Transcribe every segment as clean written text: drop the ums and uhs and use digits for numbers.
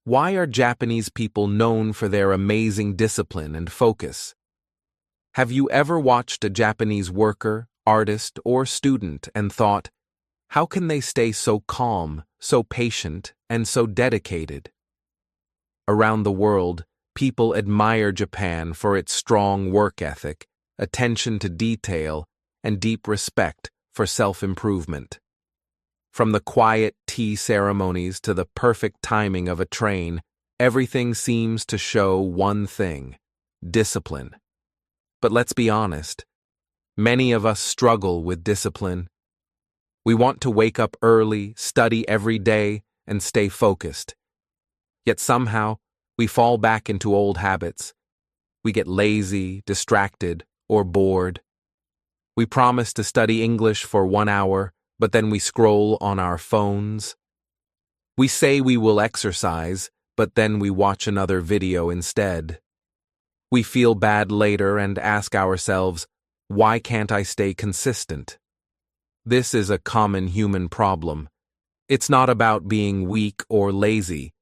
Why are Japanese people known for their amazing discipline and focus? Have you ever watched a Japanese worker, artist, or student and thought, how can they stay so calm, so patient, and so dedicated? Around the world, people admire Japan for its strong work ethic, attention to detail, and deep respect for self-improvement. From the quiet tea ceremonies to the perfect timing of a train, everything seems to show one thing: discipline. But let's be honest, many of us struggle with discipline. We want to wake up early, study every day, and stay focused. Yet somehow, we fall back into old habits. We get lazy, distracted, or bored. We promise to study English for 1 hour, but then we scroll on our phones. We say we will exercise, but then we watch another video instead. We feel bad later and ask ourselves, why can't I stay consistent? This is a common human problem. It's not about being weak or lazy.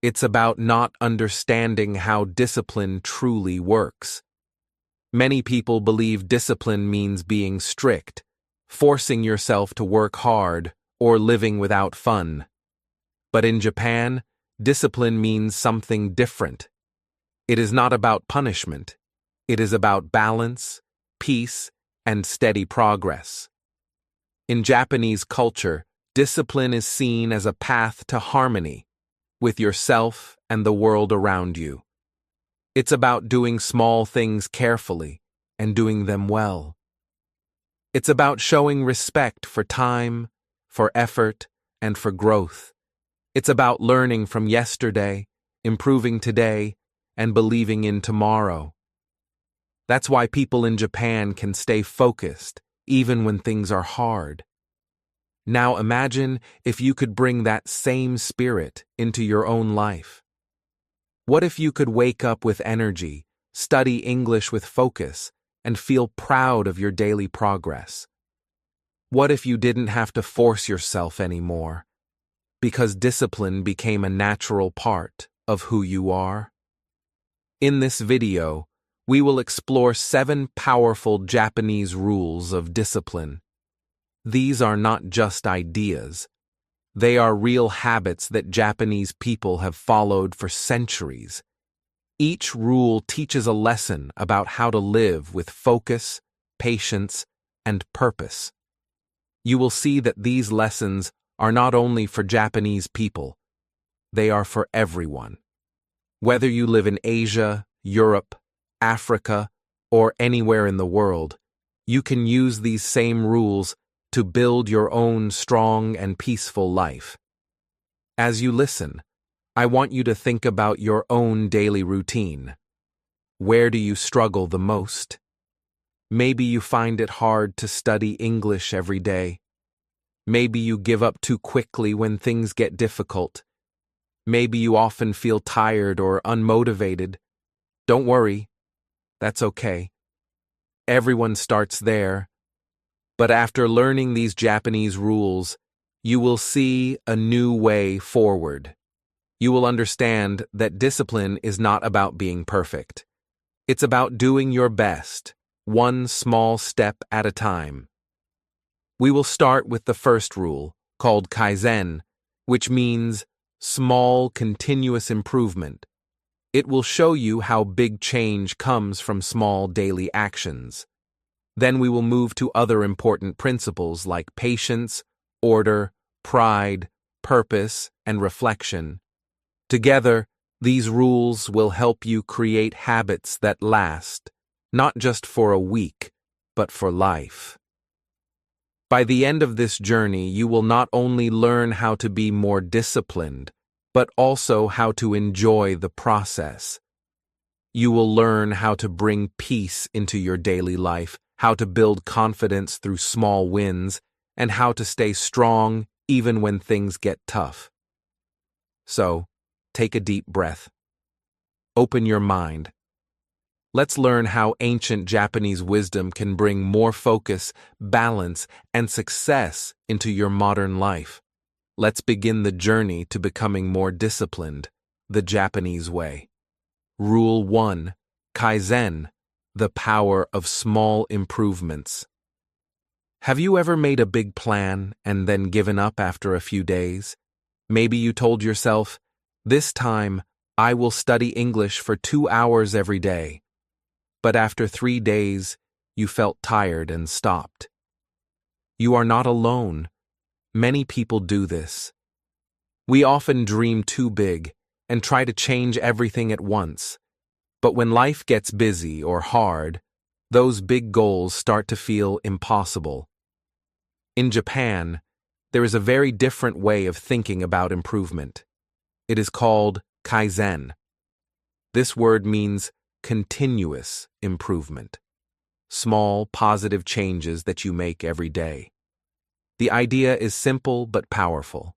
It's about not understanding how discipline truly works. Many people believe discipline means being strict, forcing yourself to work hard, or living without fun. But in Japan, discipline means something different. It is not about punishment. It is about balance, peace, and steady progress. In Japanese culture, discipline is seen as a path to harmony with yourself and the world around you. It's about doing small things carefully and doing them well. It's about showing respect for time, for effort, and for growth. It's about learning from yesterday, improving today, and believing in tomorrow. That's why people in Japan can stay focused, even when things are hard. Now imagine if you could bring that same spirit into your own life. What if you could wake up with energy, study English with focus, and feel proud of your daily progress? What if you didn't have to force yourself anymore, because discipline became a natural part of who you are? In this video, we will explore 7 powerful Japanese rules of discipline. These are not just ideas. They are real habits that Japanese people have followed for centuries. Each rule teaches a lesson about how to live with focus, patience, and purpose. You will see that these lessons are not only for Japanese people, they are for everyone. Whether you live in Asia, Europe, Africa, or anywhere in the world, you can use these same rules to build your own strong and peaceful life. As you listen, I want you to think about your own daily routine. Where do you struggle the most? Maybe you find it hard to study English every day. Maybe you give up too quickly when things get difficult. Maybe you often feel tired or unmotivated. Don't worry, that's okay. Everyone starts there. But after learning these Japanese rules, you will see a new way forward. You will understand that discipline is not about being perfect. It's about doing your best, one small step at a time. We will start with the first rule, called Kaizen, which means small, continuous improvement. It will show you how big change comes from small daily actions. Then we will move to other important principles like patience, order, pride, purpose, and reflection. Together, these rules will help you create habits that last, not just for a week, but for life. By the end of this journey, you will not only learn how to be more disciplined, but also how to enjoy the process. You will learn how to bring peace into your daily life, how to build confidence through small wins, and how to stay strong even when things get tough. So, take a deep breath. Open your mind. Let's learn how ancient Japanese wisdom can bring more focus, balance, and success into your modern life. Let's begin the journey to becoming more disciplined, the Japanese way. Rule 1. Kaizen, the power of small improvements. Have you ever made a big plan and then given up after a few days? Maybe you told yourself, "This time, I will study English for 2 hours every day." But after 3 days, you felt tired and stopped. You are not alone. Many people do this. We often dream too big and try to change everything at once. But when life gets busy or hard, those big goals start to feel impossible. In Japan, there is a very different way of thinking about improvement. It is called Kaizen. This word means continuous improvement. Small, positive changes that you make every day. The idea is simple but powerful.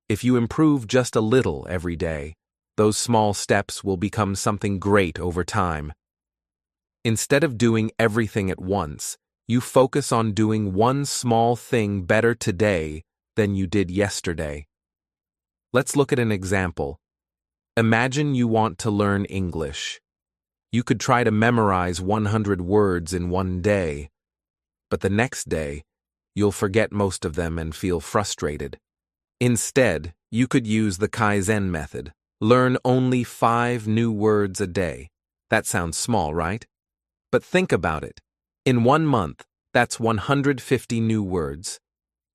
If you improve just a little every day, those small steps will become something great over time. Instead of doing everything at once, you focus on doing one small thing better today than you did yesterday. Let's look at an example. Imagine you want to learn English. You could try to memorize 100 words in one day, but the next day, you'll forget most of them and feel frustrated. Instead, you could use the Kaizen method. Learn only 5 new words a day. That sounds small, right? But think about it. In 1 month, that's 150 new words.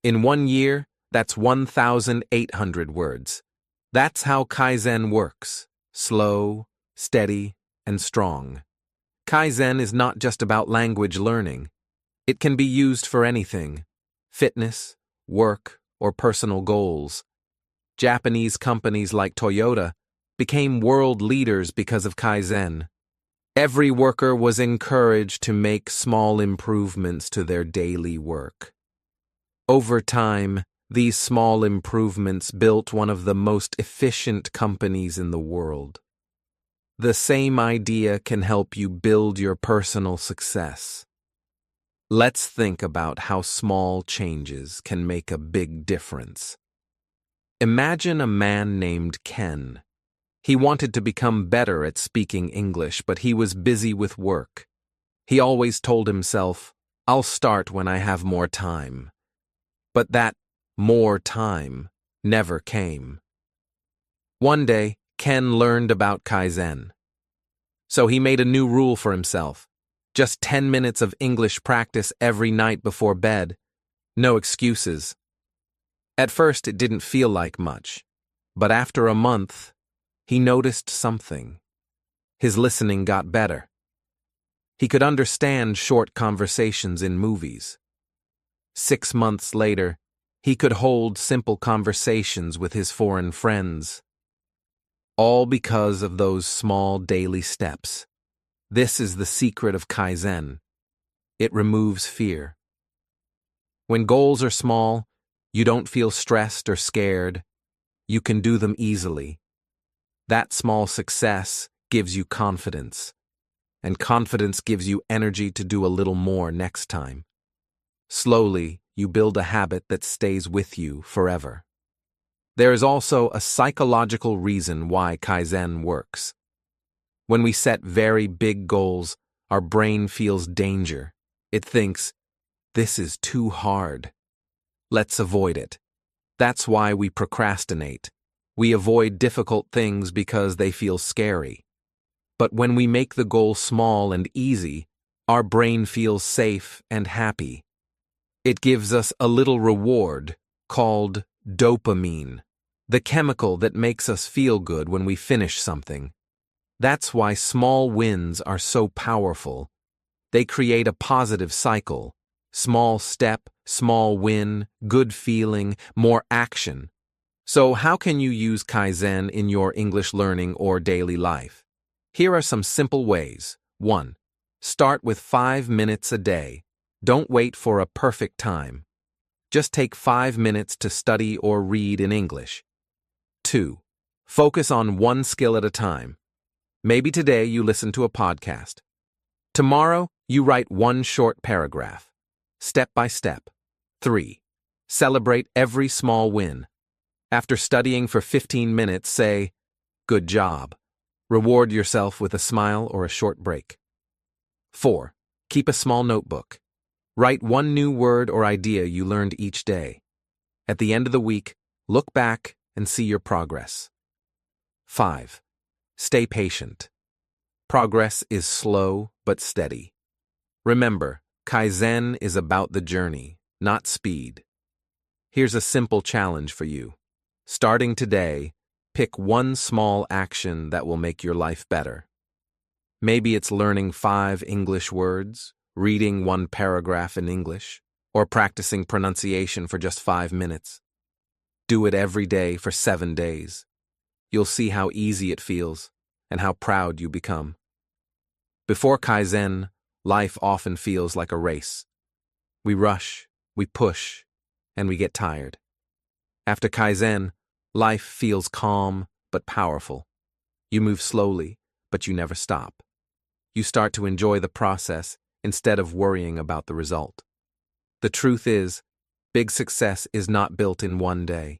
In 1 year, that's 1,800 words. That's how Kaizen works. Slow, steady, and strong. Kaizen is not just about language learning. It can be used for anything: fitness, work, or personal goals. Japanese companies like Toyota became world leaders because of Kaizen. Every worker was encouraged to make small improvements to their daily work. Over time, these small improvements built one of the most efficient companies in the world. The same idea can help you build your personal success. Let's think about how small changes can make a big difference. Imagine a man named Ken. He wanted to become better at speaking English, but he was busy with work. He always told himself, "I'll start when I have more time." But that more time never came. One day, Ken learned about Kaizen. So he made a new rule for himself. Just 10 minutes of English practice every night before bed. No excuses. At first, it didn't feel like much. But after a month, he noticed something. His listening got better. He could understand short conversations in movies. 6 months later, he could hold simple conversations with his foreign friends. All because of those small daily steps. This is the secret of Kaizen. It removes fear. When goals are small, you don't feel stressed or scared. You can do them easily. That small success gives you confidence, and confidence gives you energy to do a little more next time. Slowly, you build a habit that stays with you forever. There is also a psychological reason why Kaizen works. When we set very big goals, our brain feels danger. It thinks, "This is too hard. Let's avoid it." That's why we procrastinate. We avoid difficult things because they feel scary. But when we make the goal small and easy, our brain feels safe and happy. It gives us a little reward called dopamine, the chemical that makes us feel good when we finish something. That's why small wins are so powerful. They create a positive cycle. Small step, small win, good feeling, more action. So how can you use Kaizen in your English learning or daily life? Here are some simple ways. 1. Start with 5 minutes a day. Don't wait for a perfect time. Just take 5 minutes to study or read in English. 2. Focus on one skill at a time. Maybe today you listen to a podcast. Tomorrow, you write one short paragraph. Step by step. 3. Celebrate every small win. After studying for 15 minutes, say, Good job. Reward yourself with a smile or a short break. 4. Keep a small notebook. Write one new word or idea you learned each day. At the end of the week, look back and see your progress. 5. Stay patient. Progress is slow but steady. Remember, Kaizen is about the journey, not speed. Here's a simple challenge for you. Starting today, pick one small action that will make your life better. Maybe it's learning 5 English words, reading 1 paragraph in English, or practicing pronunciation for just 5 minutes. Do it every day for 7 days. You'll see how easy it feels and how proud you become. Before Kaizen, life often feels like a race. We rush, we push, and we get tired. After Kaizen, life feels calm but powerful. You move slowly, but you never stop. You start to enjoy the process instead of worrying about the result. The truth is, big success is not built in one day.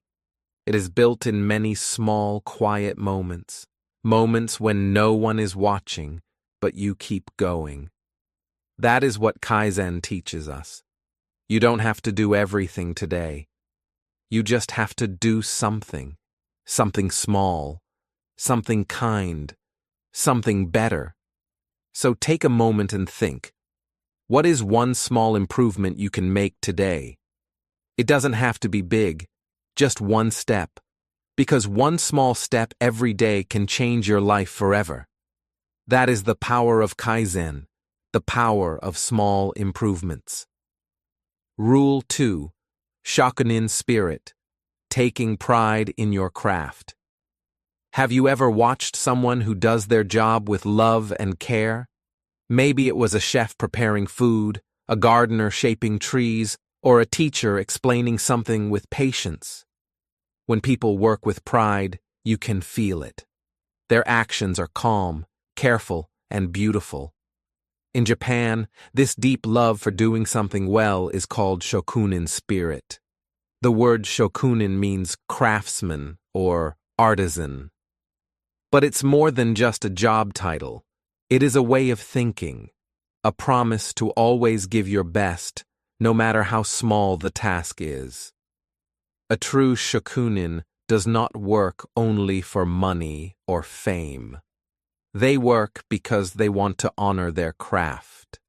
It is built in many small, quiet moments. Moments when no one is watching, but you keep going. That is what Kaizen teaches us. You don't have to do everything today. You just have to do something. Something small. Something kind. Something better. So take a moment and think. What is one small improvement you can make today? It doesn't have to be big, just one step. Because one small step every day can change your life forever. That is the power of Kaizen, the power of small improvements. Rule 2. Shokunin spirit. Taking pride in your craft. Have you ever watched someone who does their job with love and care? Maybe it was a chef preparing food, a gardener shaping trees, or a teacher explaining something with patience. When people work with pride, you can feel it. Their actions are calm, careful, and beautiful. In Japan, this deep love for doing something well is called shokunin spirit. The word shokunin means craftsman or artisan. But it's more than just a job title. It is a way of thinking, a promise to always give your best, no matter how small the task is. A true shokunin does not work only for money or fame. They work because they want to honor their craft.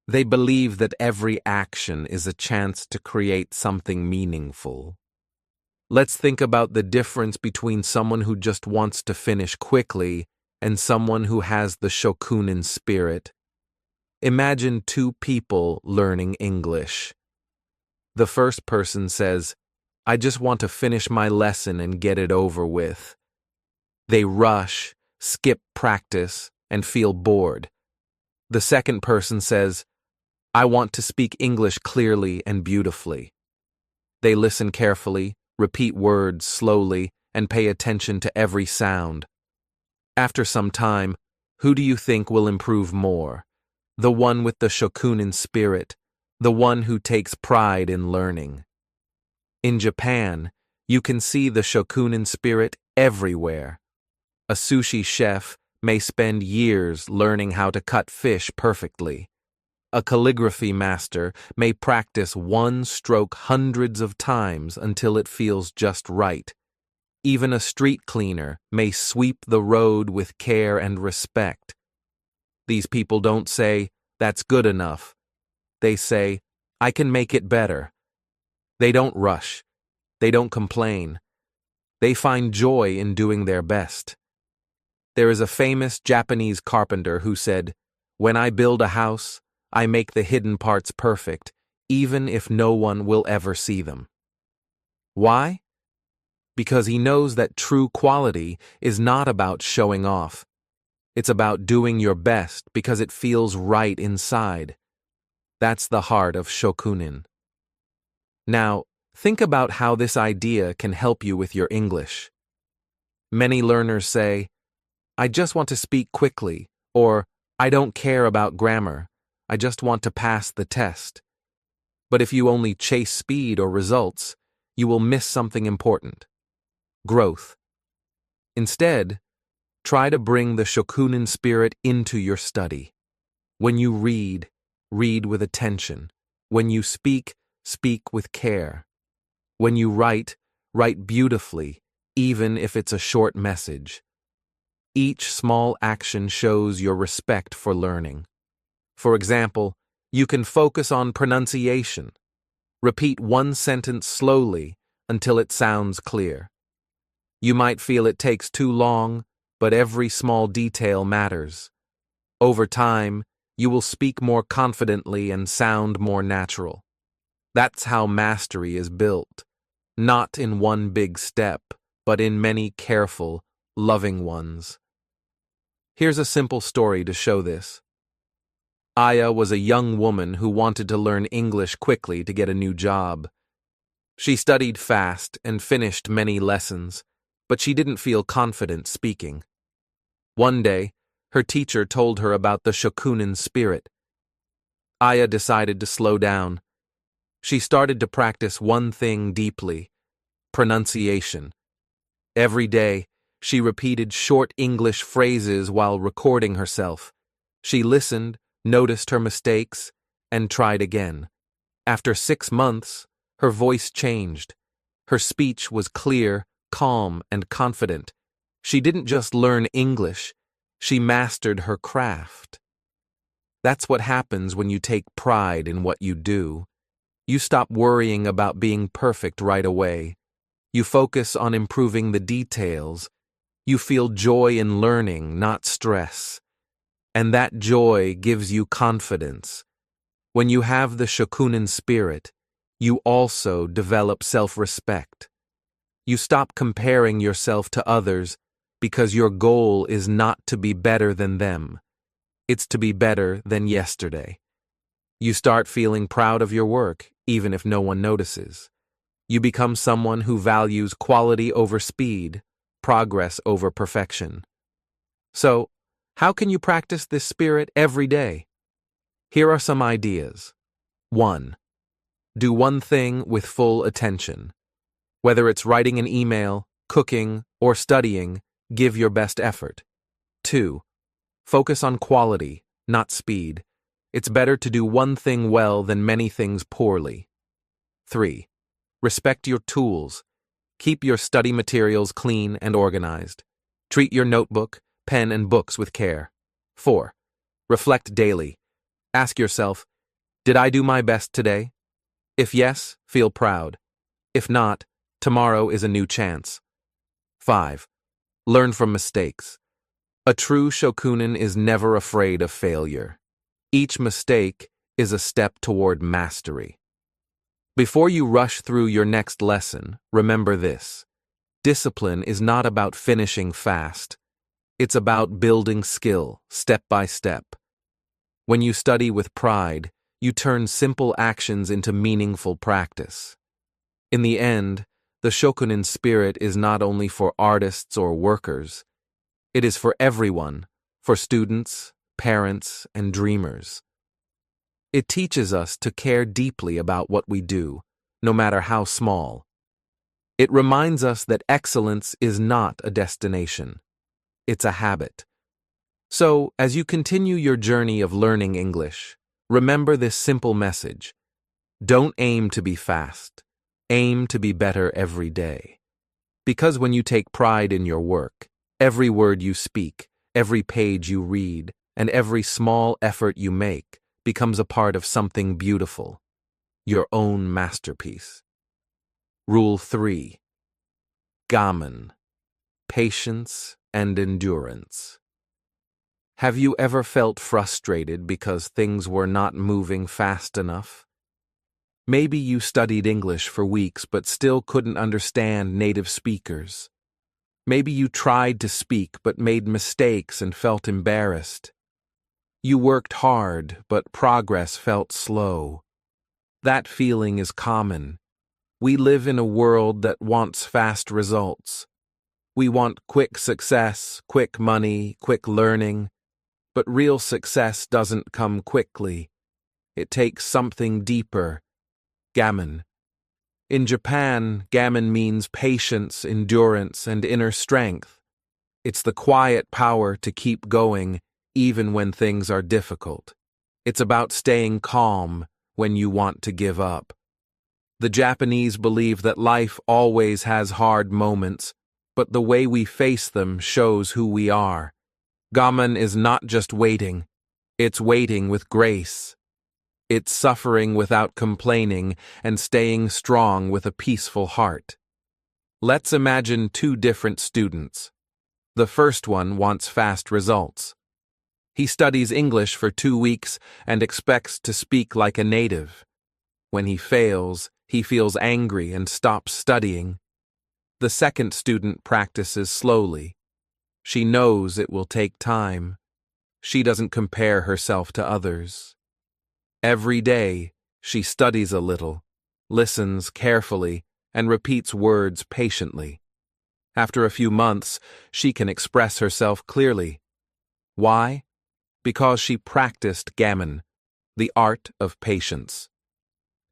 They believe that every action is a chance to create something meaningful. Let's think about the difference between someone who just wants to finish quickly and someone who has the shokunin spirit. Imagine 2 people learning English. The first person says, "I just want to finish my lesson and get it over with." They rush, skip practice, and feel bored. The second person says, "I want to speak English clearly and beautifully." They listen carefully, repeat words slowly, and pay attention to every sound. After some time, who do you think will improve more? The one with the shokunin spirit, the one who takes pride in learning. In Japan, you can see the shokunin spirit everywhere. A sushi chef may spend years learning how to cut fish perfectly. A calligraphy master may practice one stroke hundreds of times until it feels just right. Even a street cleaner may sweep the road with care and respect. These people don't say, "That's good enough." They say, "I can make it better." They don't rush. They don't complain. They find joy in doing their best. There is a famous Japanese carpenter who said, "When I build a house, I make the hidden parts perfect, even if no one will ever see them." Why? Because he knows that true quality is not about showing off. It's about doing your best because it feels right inside. That's the heart of shokunin. Now, think about how this idea can help you with your English. Many learners say, "I just want to speak quickly," or "I don't care about grammar. I just want to pass the test." But if you only chase speed or results, you will miss something important: growth. Instead, Try to bring the Shokunin spirit into your study. When you read, read with attention. When you speak, speak with care. When you write, write beautifully, even if it's a short message. Each small action shows your respect for learning. For example, you can focus on pronunciation. Repeat one sentence slowly until it sounds clear. You might feel it takes too long, but every small detail matters. Over time, you will speak more confidently and sound more natural. That's how mastery is built, not in one big step, but in many careful, loving ones. Here's a simple story to show this. Aya was a young woman who wanted to learn English quickly to get a new job. She studied fast and finished many lessons, but she didn't feel confident speaking. One day, her teacher told her about the Shokunin spirit. Aya decided to slow down. She started to practice one thing deeply: pronunciation. Every day, she repeated short English phrases while recording herself. She listened, noticed her mistakes, and tried again. After 6 months, her voice changed. Her speech was clear, calm, and confident. She didn't just learn English, she mastered her craft. That's what happens when you take pride in what you do. You stop worrying about being perfect right away. You focus on improving the details. You feel joy in learning, not stress. And that joy gives you confidence. When you have the Shokunin spirit, you also develop self-respect. You stop comparing yourself to others because your goal is not to be better than them. It's to be better than yesterday. You start feeling proud of your work, even if no one notices. You become someone who values quality over speed, progress over perfection. So, how can you practice this spirit every day? Here are some ideas. 1. Do one thing with full attention. Whether it's writing an email, cooking, or studying, give your best effort. 2. Focus on quality, not speed. It's better to do one thing well than many things poorly. 3. Respect your tools. Keep your study materials clean and organized. Treat your notebook, pen, and books with care. 4. Reflect daily. Ask yourself, did I do my best today? If yes, feel proud. If not, tomorrow is a new chance. 5. Learn from mistakes. A true Shokunin is never afraid of failure. Each mistake is a step toward mastery. Before you rush through your next lesson, remember this. Discipline is not about finishing fast. It's about building skill, step by step. When you study with pride, you turn simple actions into meaningful practice. In the end, the Shokunin spirit is not only for artists or workers. It is for everyone, for students, parents, and dreamers. It teaches us to care deeply about what we do, no matter how small. It reminds us that excellence is not a destination. It's a habit. So, as you continue your journey of learning English, remember this simple message. Don't aim to be fast. Aim to be better every day. Because when you take pride in your work, every word you speak, every page you read, and every small effort you make becomes a part of something beautiful, your own masterpiece. Rule 3. Gaman. Patience and endurance. Have you ever felt frustrated because things were not moving fast enough? Maybe you studied English for weeks but still couldn't understand native speakers. Maybe you tried to speak but made mistakes and felt embarrassed. You worked hard but progress felt slow. That feeling is common. We live in a world that wants fast results. We want quick success, quick money, quick learning. But real success doesn't come quickly. It takes something deeper. Gaman. In Japan, gaman means patience, endurance, and inner strength. It's the quiet power to keep going even when things are difficult. It's about staying calm when you want to give up. The Japanese believe that life always has hard moments, but the way we face them shows who we are. Gaman is not just waiting, it's waiting with grace. It's suffering without complaining and staying strong with a peaceful heart. Let's imagine two different students. The first one wants fast results. He studies English for 2 weeks and expects to speak like a native. When he fails, he feels angry and stops studying. The second student practices slowly. She knows it will take time. She doesn't compare herself to others. Every day, she studies a little, listens carefully, and repeats words patiently. After a few months, she can express herself clearly. Why? Because she practiced Gaman, the art of patience.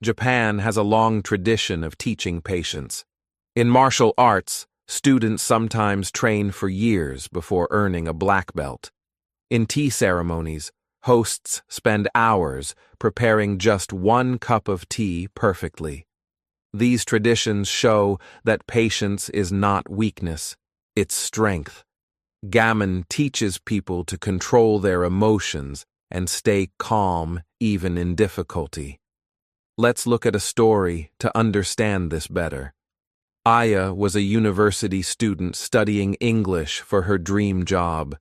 Japan has a long tradition of teaching patience. In martial arts, students sometimes train for years before earning a black belt. In tea ceremonies, hosts spend hours preparing just 1 cup of tea perfectly. These traditions show that patience is not weakness, it's strength. Gaman teaches people to control their emotions and stay calm even in difficulty. Let's look at a story to understand this better. Aya was a university student studying English for her dream job.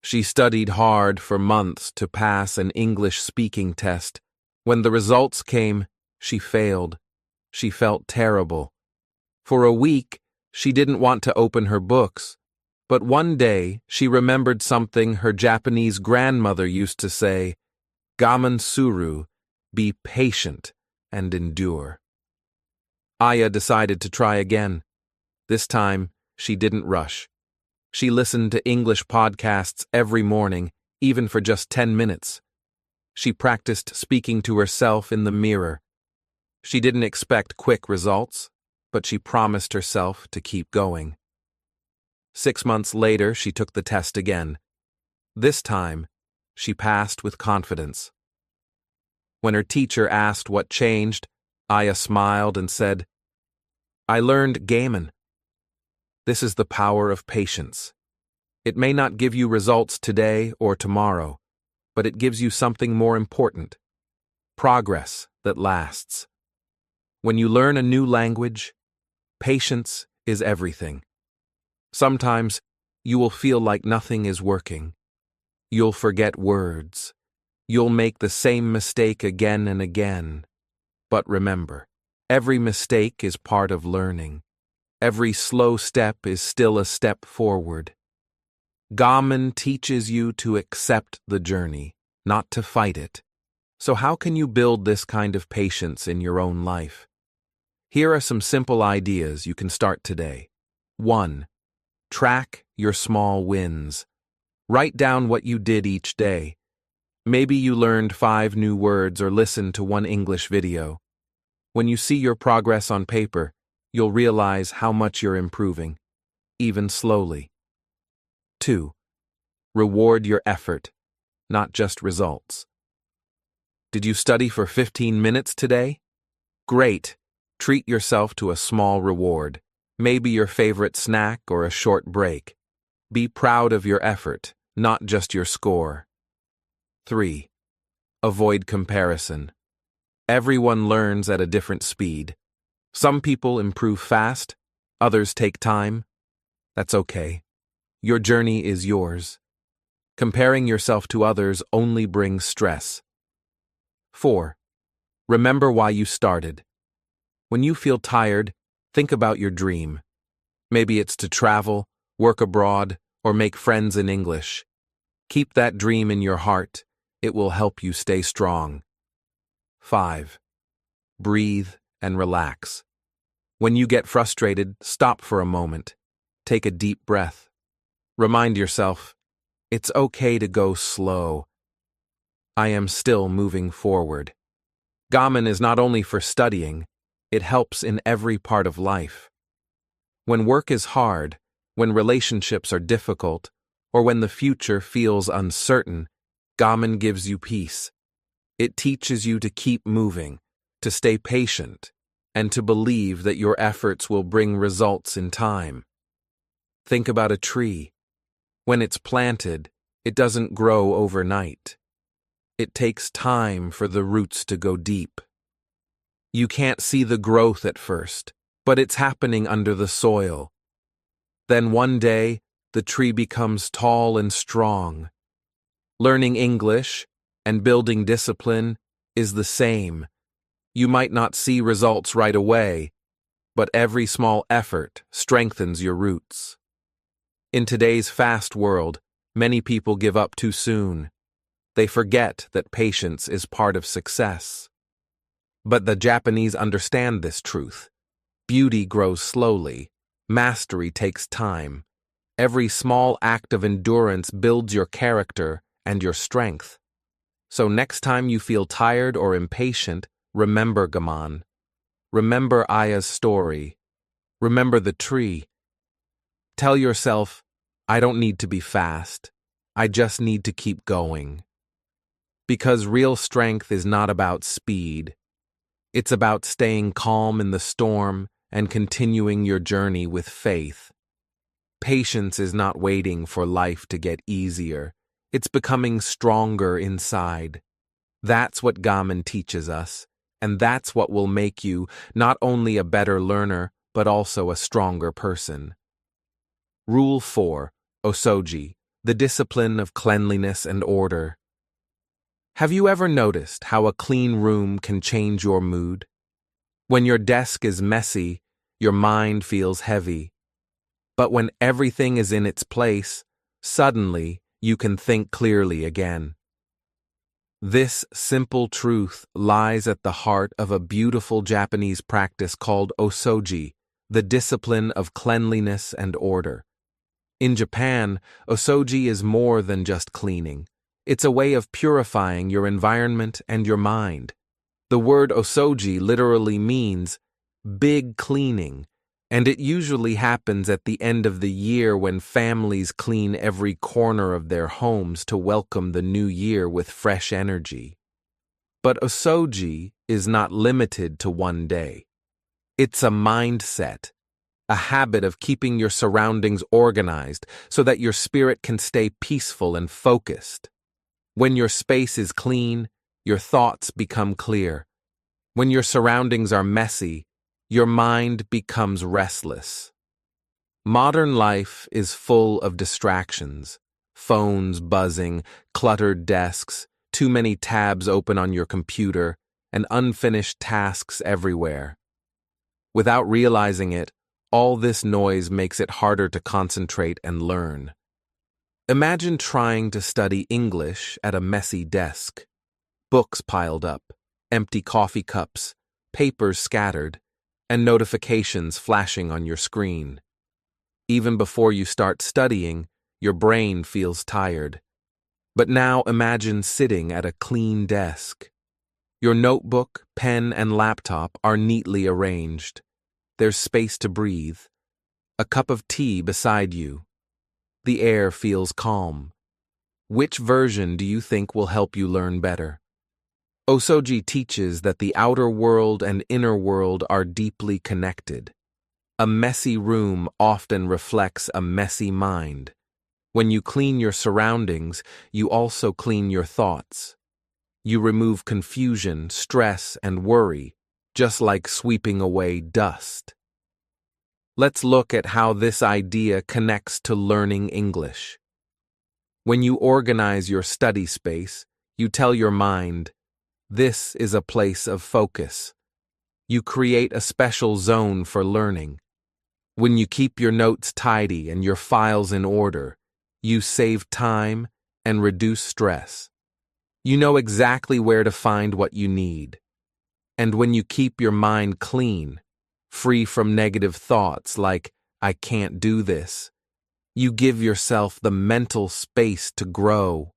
She studied hard for months to pass an English speaking test. When the results came, she failed. She felt terrible. For a week, she didn't want to open her books. But one day, she remembered something her Japanese grandmother used to say, "Gaman suru," be patient and endure. Aya decided to try again. This time, she didn't rush. She listened to English podcasts every morning, even for just 10 minutes. She practiced speaking to herself in the mirror. She didn't expect quick results, but she promised herself to keep going. 6 months later, she took the test again. This time, she passed with confidence. When her teacher asked what changed, Aya smiled and said, "I learned Gaman." This is the power of patience. It may not give you results today or tomorrow, but it gives you something more important: progress that lasts. When you learn a new language, patience is everything. Sometimes you will feel like nothing is working. You'll forget words. You'll make the same mistake again and again. But remember, every mistake is part of learning. Every slow step is still a step forward. Gaman teaches you to accept the journey, not to fight it. So how can you build this kind of patience in your own life? Here are some simple ideas you can start today. 1. Track your small wins. Write down what you did each day. Maybe you learned 5 new words or listened to 1 English video. When you see your progress on paper, you'll realize how much you're improving, even slowly. 2. Reward your effort, not just results. Did you study for 15 minutes today? Great. Treat yourself to a small reward, maybe your favorite snack or a short break. Be proud of your effort, not just your score. 3. Avoid comparison. Everyone learns at a different speed. Some people improve fast, others take time. That's okay. Your journey is yours. Comparing yourself to others only brings stress. 4. Remember why you started. When you feel tired, think about your dream. Maybe it's to travel, work abroad, or make friends in English. Keep that dream in your heart. It will help you stay strong. 5. Breathe and relax. When you get frustrated, stop for a moment. Take a deep breath. Remind yourself, it's okay to go slow. I am still moving forward. Gaman is not only for studying, it helps in every part of life. When work is hard, When relationships are difficult, or when the future feels uncertain, Gaman gives you peace. It teaches you to keep moving, to stay patient, and to believe that your efforts will bring results in time. Think about a tree. When it's planted, it doesn't grow overnight. It takes time for the roots to go deep. You can't see the growth at first, but it's happening under the soil. Then one day, the tree becomes tall and strong. Learning English and building discipline is the same. You might not see results right away, but every small effort strengthens your roots. In today's fast world, many people give up too soon. They forget that patience is part of success. But the Japanese understand this truth. Beauty grows slowly. Mastery takes time. Every small act of endurance builds your character and your strength. So next time you feel tired or impatient, remember Gaman. Remember Aya's story. Remember the tree. Tell yourself, I don't need to be fast. I just need to keep going. Because real strength is not about speed. It's about staying calm in the storm and continuing your journey with faith. Patience is not waiting for life to get easier. It's becoming stronger inside. That's what Gaman teaches us, and that's what will make you not only a better learner, but also a stronger person. Rule 4, Osoji, the discipline of cleanliness and order. Have you ever noticed how a clean room can change your mood? When your desk is messy, your mind feels heavy. But when everything is in its place, suddenly you can think clearly again. This simple truth lies at the heart of a beautiful Japanese practice called Osoji, the discipline of cleanliness and order. In Japan, Osoji is more than just cleaning. It's a way of purifying your environment and your mind. The word Osoji literally means big cleaning, and it usually happens at the end of the year when families clean every corner of their homes to welcome the new year with fresh energy. But Osoji is not limited to one day. It's a mindset, a habit of keeping your surroundings organized so that your spirit can stay peaceful and focused. When your space is clean, your thoughts become clear. When your surroundings are messy, your mind becomes restless. Modern life is full of distractions, phones buzzing, cluttered desks, too many tabs open on your computer, and unfinished tasks everywhere. Without realizing it, all this noise makes it harder to concentrate and learn. Imagine trying to study English at a messy desk. Books piled up, empty coffee cups, papers scattered, and notifications flashing on your screen. Even before you start studying, your brain feels tired. But now imagine sitting at a clean desk. Your notebook, pen, and laptop are neatly arranged. There's space to breathe. A cup of tea beside you. The air feels calm. Which version do you think will help you learn better? Osoji teaches that the outer world and inner world are deeply connected. A messy room often reflects a messy mind. When you clean your surroundings, you also clean your thoughts. You remove confusion, stress, and worry, just like sweeping away dust. Let's look at how this idea connects to learning English. When you organize your study space, you tell your mind, this is a place of focus. You create a special zone for learning. When you keep your notes tidy and your files in order, you save time and reduce stress. You know exactly where to find what you need. And when you keep your mind clean, free from negative thoughts like, I can't do this, you give yourself the mental space to grow.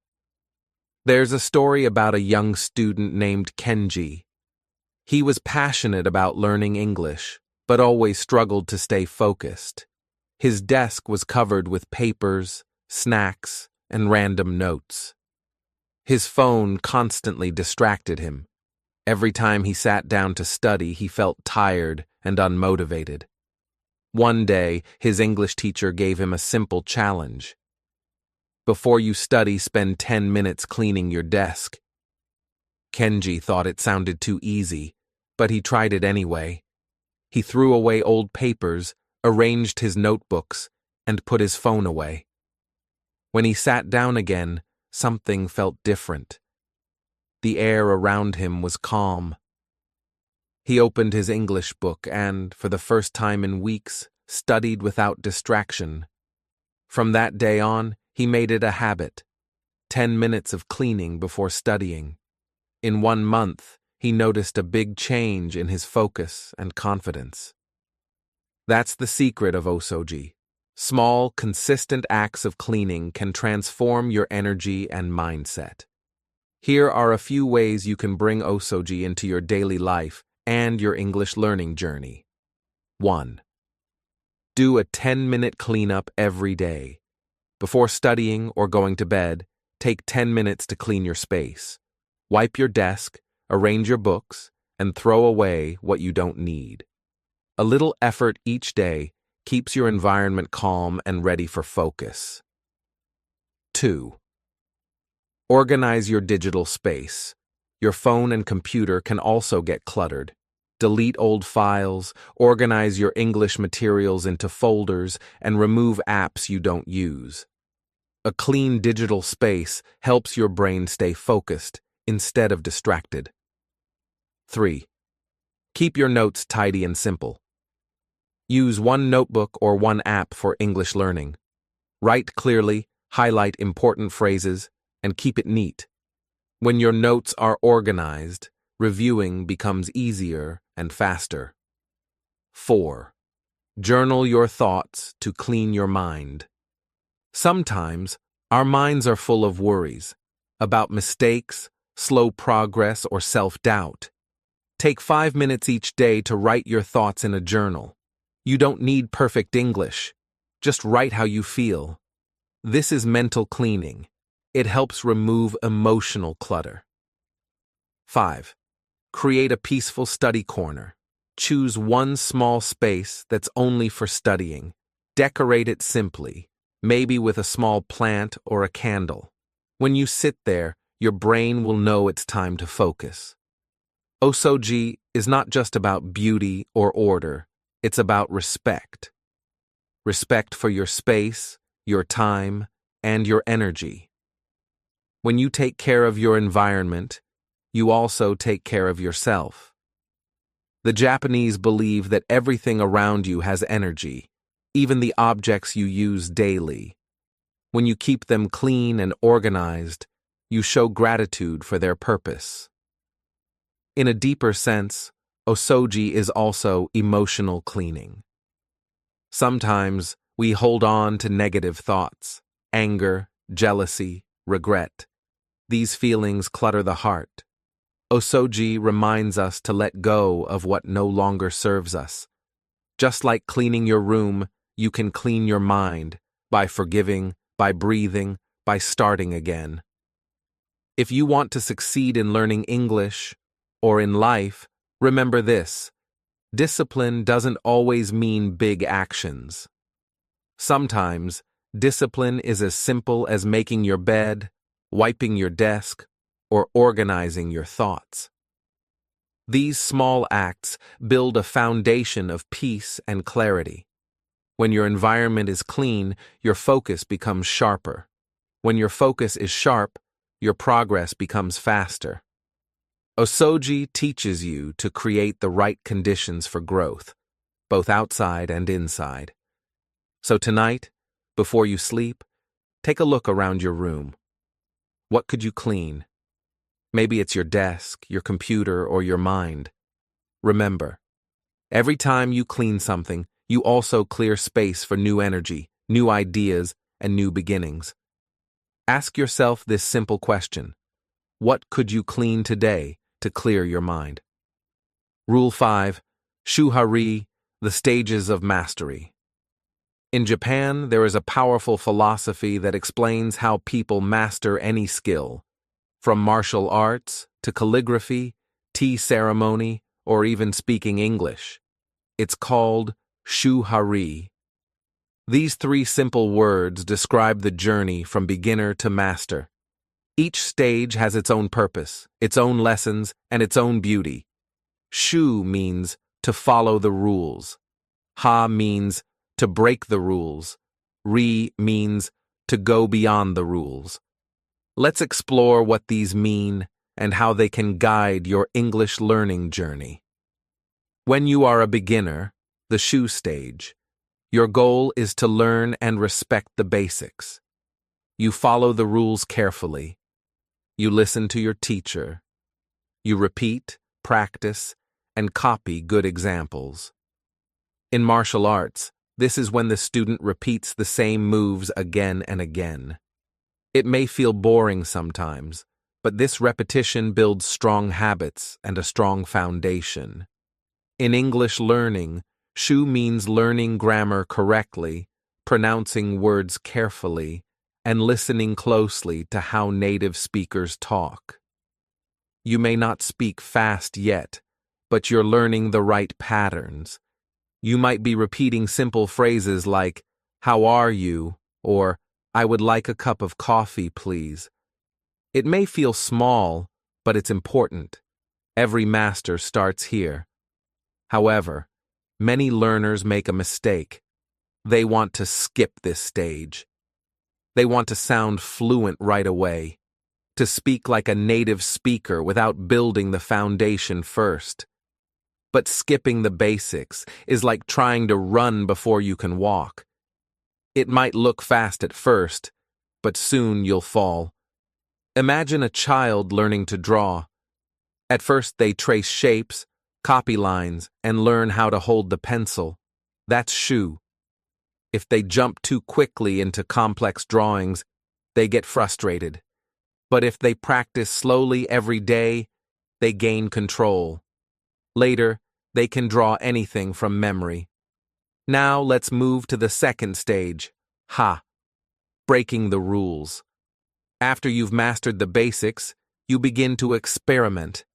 There's a story about a young student named Kenji. He was passionate about learning English, but always struggled to stay focused. His desk was covered with papers, snacks, and random notes. His phone constantly distracted him. Every time he sat down to study, he felt tired and unmotivated. One day, his English teacher gave him a simple challenge. Before you study, spend 10 minutes cleaning your desk. Kenji thought it sounded too easy, but he tried it anyway. He threw away old papers, arranged his notebooks, and put his phone away. When he sat down again, something felt different. The air around him was calm. He opened his English book and, for the first time in weeks, studied without distraction. From that day on, he made it a habit. 10 minutes of cleaning before studying. In 1 month, he noticed a big change in his focus and confidence. That's the secret of Osoji. Small, consistent acts of cleaning can transform your energy and mindset. Here are a few ways you can bring Osoji into your daily life and your English learning journey. 1. Do a 10-minute cleanup every day. Before studying or going to bed, take 10 minutes to clean your space. Wipe your desk, arrange your books, and throw away what you don't need. A little effort each day keeps your environment calm and ready for focus. 2. Organize your digital space. Your phone and computer can also get cluttered. Delete old files, organize your English materials into folders, and remove apps you don't use. A clean digital space helps your brain stay focused instead of distracted. 3. Keep your notes tidy and simple. Use one notebook or one app for English learning. Write clearly, highlight important phrases, and keep it neat. When your notes are organized, reviewing becomes easier and faster. 4. Journal your thoughts to clean your mind. Sometimes, our minds are full of worries about mistakes, slow progress, or self-doubt. Take 5 minutes each day to write your thoughts in a journal. You don't need perfect English. Just write how you feel. This is mental cleaning. It helps remove emotional clutter. 5. Create a peaceful study corner. Choose one small space that's only for studying. Decorate it simply, maybe with a small plant or a candle. When you sit there, your brain will know it's time to focus. Osoji is not just about beauty or order, it's about respect. Respect for your space, your time, and your energy. When you take care of your environment, you also take care of yourself. The Japanese believe that everything around you has energy, even the objects you use daily. When you keep them clean and organized, you show gratitude for their purpose. In a deeper sense, Osoji is also emotional cleaning. Sometimes we hold on to negative thoughts, anger, jealousy, regret. These feelings clutter the heart. Osoji reminds us to let go of what no longer serves us. Just like cleaning your room, you can clean your mind by forgiving, by breathing, by starting again. If you want to succeed in learning English or in life, remember this: discipline doesn't always mean big actions. Sometimes, discipline is as simple as making your bed, wiping your desk, or organizing your thoughts. These small acts build a foundation of peace and clarity. When your environment is clean, your focus becomes sharper. When your focus is sharp, your progress becomes faster. Osoji teaches you to create the right conditions for growth, both outside and inside. So tonight, before you sleep, take a look around your room. What could you clean? Maybe it's your desk, your computer, or your mind. Remember, every time you clean something, you also clear space for new energy, new ideas, and new beginnings. Ask yourself this simple question: what could you clean today to clear your mind? Rule 5, Shu-Ha-Ri, the stages of mastery. In Japan, there is a powerful philosophy that explains how people master any skill, from martial arts to calligraphy, tea ceremony, or even speaking English. It's called Shu-Ha-Ri. These three simple words describe the journey from beginner to master. Each stage has its own purpose, its own lessons, and its own beauty. Shu means to follow the rules. Ha means to break the rules. Ri means to go beyond the rules. Let's explore what these mean and how they can guide your English learning journey. When you are a beginner, the Shu stage, your goal is to learn and respect the basics. You follow the rules carefully. You listen to your teacher. You repeat, practice, and copy good examples. In martial arts, this is when the student repeats the same moves again and again. It may feel boring sometimes, but this repetition builds strong habits and a strong foundation. In English learning, Shu means learning grammar correctly, pronouncing words carefully, and listening closely to how native speakers talk. You may not speak fast yet, but you're learning the right patterns. You might be repeating simple phrases like, "How are you?" or "I would like a cup of coffee, please." It may feel small, but it's important. Every master starts here. However, many learners make a mistake. They want to skip this stage. They want to sound fluent right away, to speak like a native speaker without building the foundation first. But skipping the basics is like trying to run before you can walk. It might look fast at first, but soon you'll fall. Imagine a child learning to draw. At first they trace shapes, copy lines, and learn how to hold the pencil. That's Shu. If they jump too quickly into complex drawings, they get frustrated. But if they practice slowly every day, they gain control. Later, they can draw anything from memory. Now let's move to the second stage, Ha, breaking the rules. After you've mastered the basics, you begin to experiment.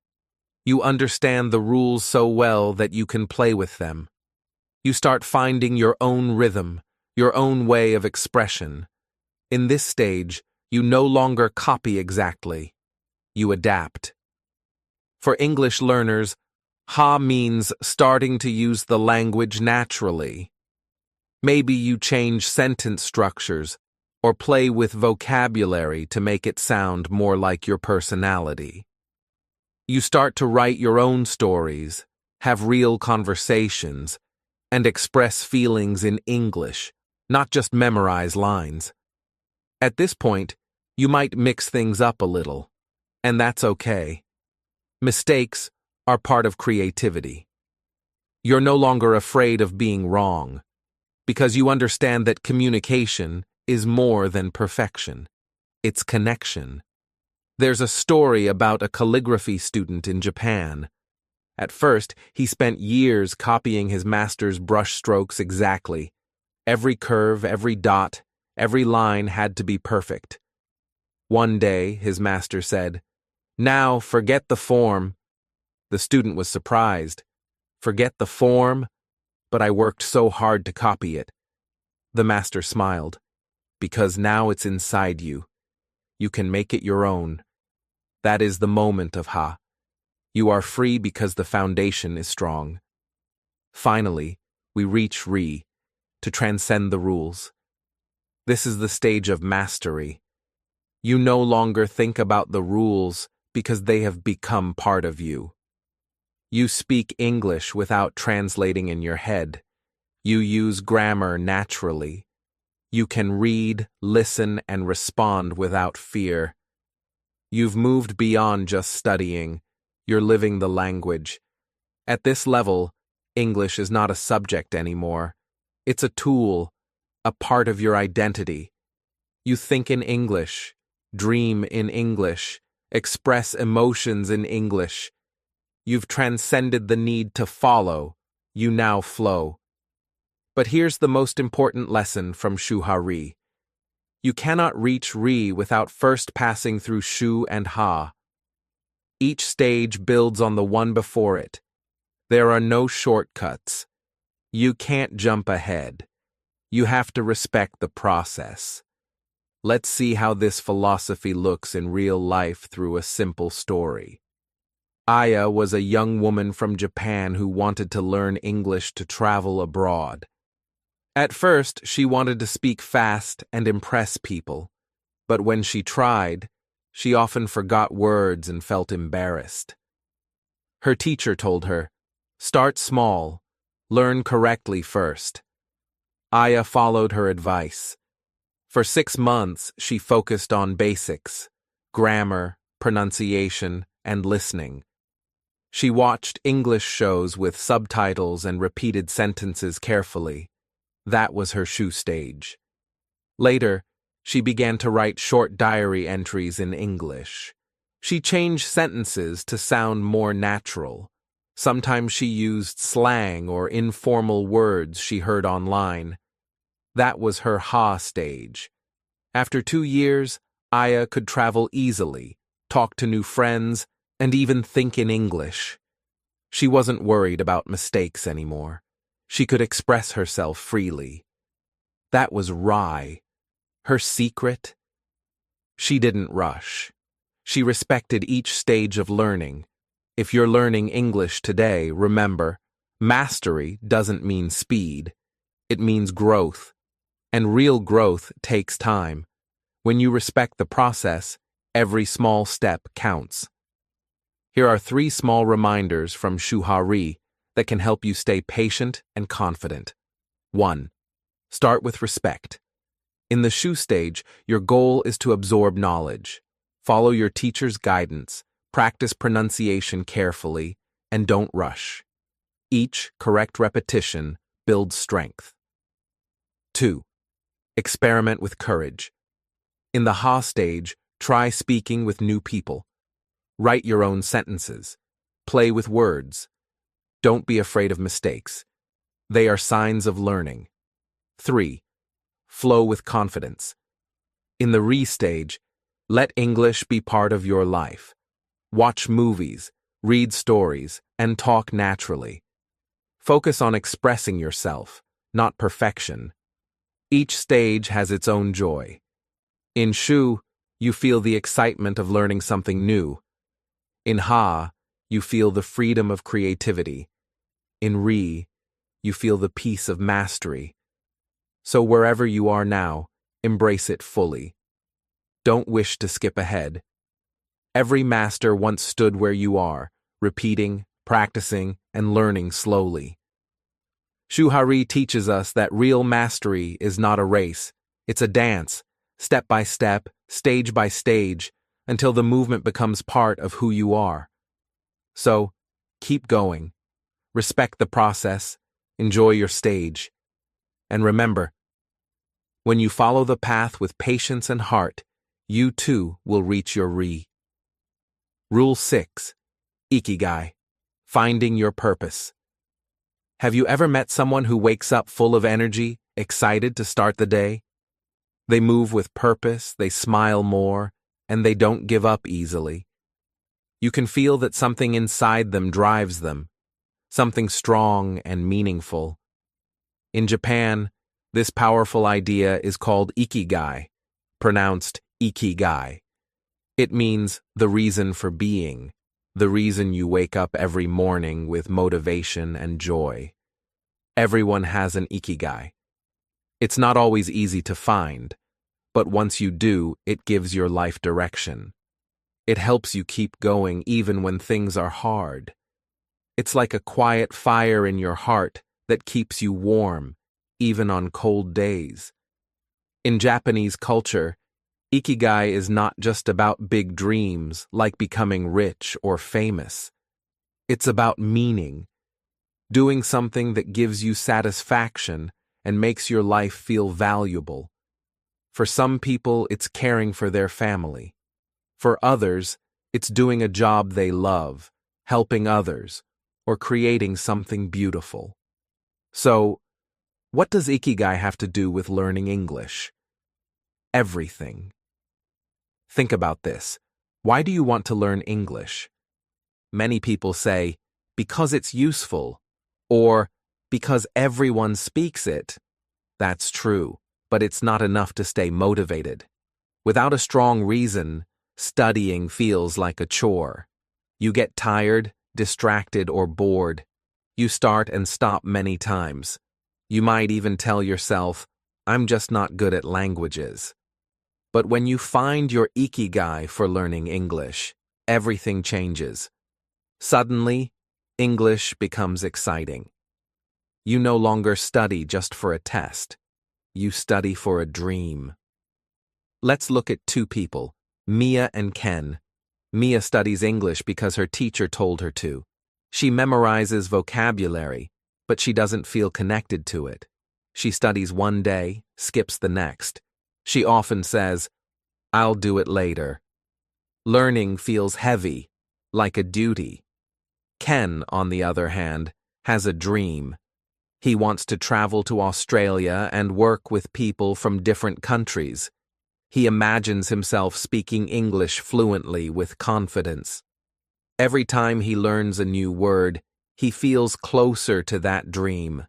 You understand the rules so well that you can play with them. You start finding your own rhythm, your own way of expression. In this stage, you no longer copy exactly. You adapt. For English learners, Ha means starting to use the language naturally. Maybe you change sentence structures or play with vocabulary to make it sound more like your personality. You start to write your own stories, have real conversations, and express feelings in English, not just memorize lines. At this point, you might mix things up a little, and that's okay. Mistakes are part of creativity. You're no longer afraid of being wrong, because you understand that communication is more than perfection. It's connection. There's a story about a calligraphy student in Japan. At first, he spent years copying his master's brush strokes exactly. Every curve, every dot, every line had to be perfect. One day, his master said, "Now forget the form." The student was surprised. "Forget the form? But I worked so hard to copy it." The master smiled. "Because now it's inside you. You can make it your own." That is the moment of Ha. You are free because the foundation is strong. Finally, we reach Ri, to transcend the rules. This is the stage of mastery. You no longer think about the rules because they have become part of you. You speak English without translating in your head. You use grammar naturally. You can read, listen, and respond without fear. You've moved beyond just studying. You're living the language. At this level, English is not a subject anymore. It's a tool, a part of your identity. You think in English, dream in English, express emotions in English. You've transcended the need to follow. You now flow. But here's the most important lesson from Shu-Ha-Ri. You cannot reach Ri without first passing through Shu and Ha. Each stage builds on the one before it. There are no shortcuts. You can't jump ahead. You have to respect the process. Let's see how this philosophy looks in real life through a simple story. Aya was a young woman from Japan who wanted to learn English to travel abroad. At first, she wanted to speak fast and impress people, but when she tried, she often forgot words and felt embarrassed. Her teacher told her, "Start small, learn correctly first." Aya followed her advice. For 6 months, she focused on basics, grammar, pronunciation, and listening. She watched English shows with subtitles and repeated sentences carefully. That was her Shu stage. Later, she began to write short diary entries in English. She changed sentences to sound more natural. Sometimes she used slang or informal words she heard online. That was her Ha stage. After 2 years, Aya could travel easily, talk to new friends, and even think in English. She wasn't worried about mistakes anymore. She could express herself freely. That was Ri. Her secret? She didn't rush. She respected each stage of learning. If you're learning English today, remember, mastery doesn't mean speed. It means growth. And real growth takes time. When you respect the process, every small step counts. Here are 3 small reminders from Shu-Ha-Ri that can help you stay patient and confident. 1. Start with respect. In the Shu stage, your goal is to absorb knowledge. Follow your teacher's guidance, practice pronunciation carefully, and don't rush. Each correct repetition builds strength. 2. Experiment with courage. In the Ha stage, try speaking with new people. Write your own sentences. Play with words. Don't be afraid of mistakes. They are signs of learning. 3. Flow with confidence. In the Ri stage, let English be part of your life. Watch movies, read stories, and talk naturally. Focus on expressing yourself, not perfection. Each stage has its own joy. In Shu, you feel the excitement of learning something new. In Ha, you feel the freedom of creativity. In Ri, you feel the peace of mastery. So wherever you are now, embrace it fully. Don't wish to skip ahead. Every master once stood where you are, repeating, practicing, and learning slowly. Shu-Ha-Ri teaches us that real mastery is not a race. It's a dance, step by step, stage by stage, until the movement becomes part of who you are. So, keep going. Respect the process. Enjoy your stage. And remember, when you follow the path with patience and heart, you too will reach your Ri. Rule 6. Ikigai. Finding your purpose. Have you ever met someone who wakes up full of energy, excited to start the day? They move with purpose, they smile more, and they don't give up easily. You can feel that something inside them drives them, something strong and meaningful. In Japan, this powerful idea is called Ikigai, pronounced Ikigai. It means the reason for being, the reason you wake up every morning with motivation and joy. Everyone has an Ikigai. It's not always easy to find, but once you do, it gives your life direction. It helps you keep going even when things are hard. It's like a quiet fire in your heart that keeps you warm, even on cold days. In Japanese culture, Ikigai is not just about big dreams like becoming rich or famous. It's about meaning, doing something that gives you satisfaction and makes your life feel valuable. For some people, it's caring for their family. For others, it's doing a job they love, helping others, or creating something beautiful. So, What does Ikigai have to do with learning English? Everything. Think about this. Why do you want to learn English? Many people say, because it's useful, or because everyone speaks it. That's true, but it's not enough to stay motivated. Without a strong reason, studying feels like a chore. You get tired, distracted, or bored. You start and stop many times. You might even tell yourself, I'm just not good at languages. But when you find your Ikigai for learning English, everything changes. Suddenly, English becomes exciting. You no longer study just for a test. You study for a dream. Let's look at two people, Mia and Ken. Mia studies English because her teacher told her to. She memorizes vocabulary, but she doesn't feel connected to it. She studies one day, skips the next. She often says, I'll do it later. Learning feels heavy, like a duty. Ken, on the other hand, has a dream. He wants to travel to Australia and work with people from different countries. He imagines himself speaking English fluently with confidence. Every time he learns a new word, he feels closer to that dream.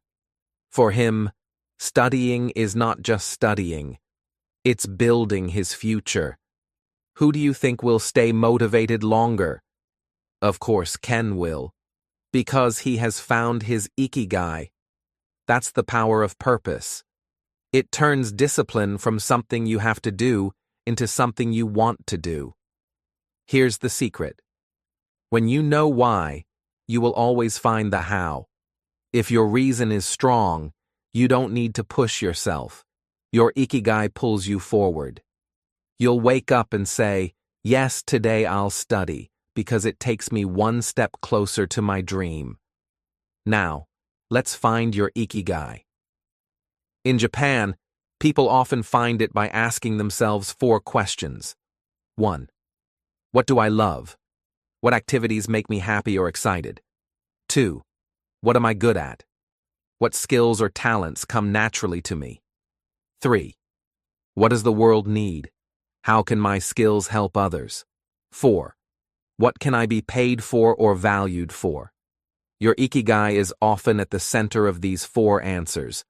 For him, studying is not just studying. It's building his future. Who do you think will stay motivated longer? Of course, Ken will, because he has found his Ikigai. That's the power of purpose. It turns discipline from something you have to do into something you want to do. Here's the secret. When you know why, you will always find the how. If your reason is strong, you don't need to push yourself. Your Ikigai pulls you forward. You'll wake up and say, yes, today I'll study, because it takes me one step closer to my dream. Now, let's find your Ikigai. In Japan, people often find it by asking themselves 4 questions. 1. What do I love? What activities make me happy or excited? 2. What am I good at? What skills or talents come naturally to me? 3. What does the world need? How can my skills help others? 4. What can I be paid for or valued for? Your Ikigai is often at the center of these 4 answers,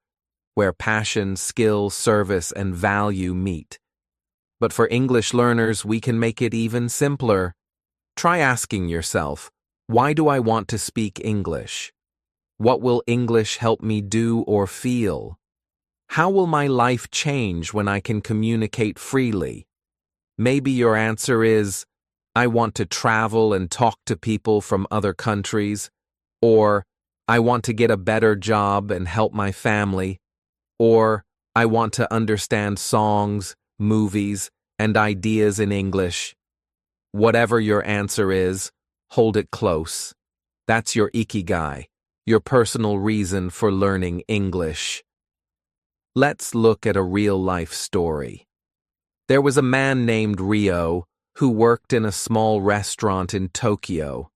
where passion, skill, service, and value meet. But for English learners, we can make it even simpler. Try asking yourself, why do I want to speak English? What will English help me do or feel? How will my life change when I can communicate freely? Maybe your answer is, I want to travel and talk to people from other countries, or I want to get a better job and help my family, or I want to understand songs, movies, and ideas in English. Whatever your answer is, hold it close. That's your Ikigai, your personal reason for learning English. Let's look at a real-life story. There was a man named Ryo who worked in a small restaurant in Tokyo.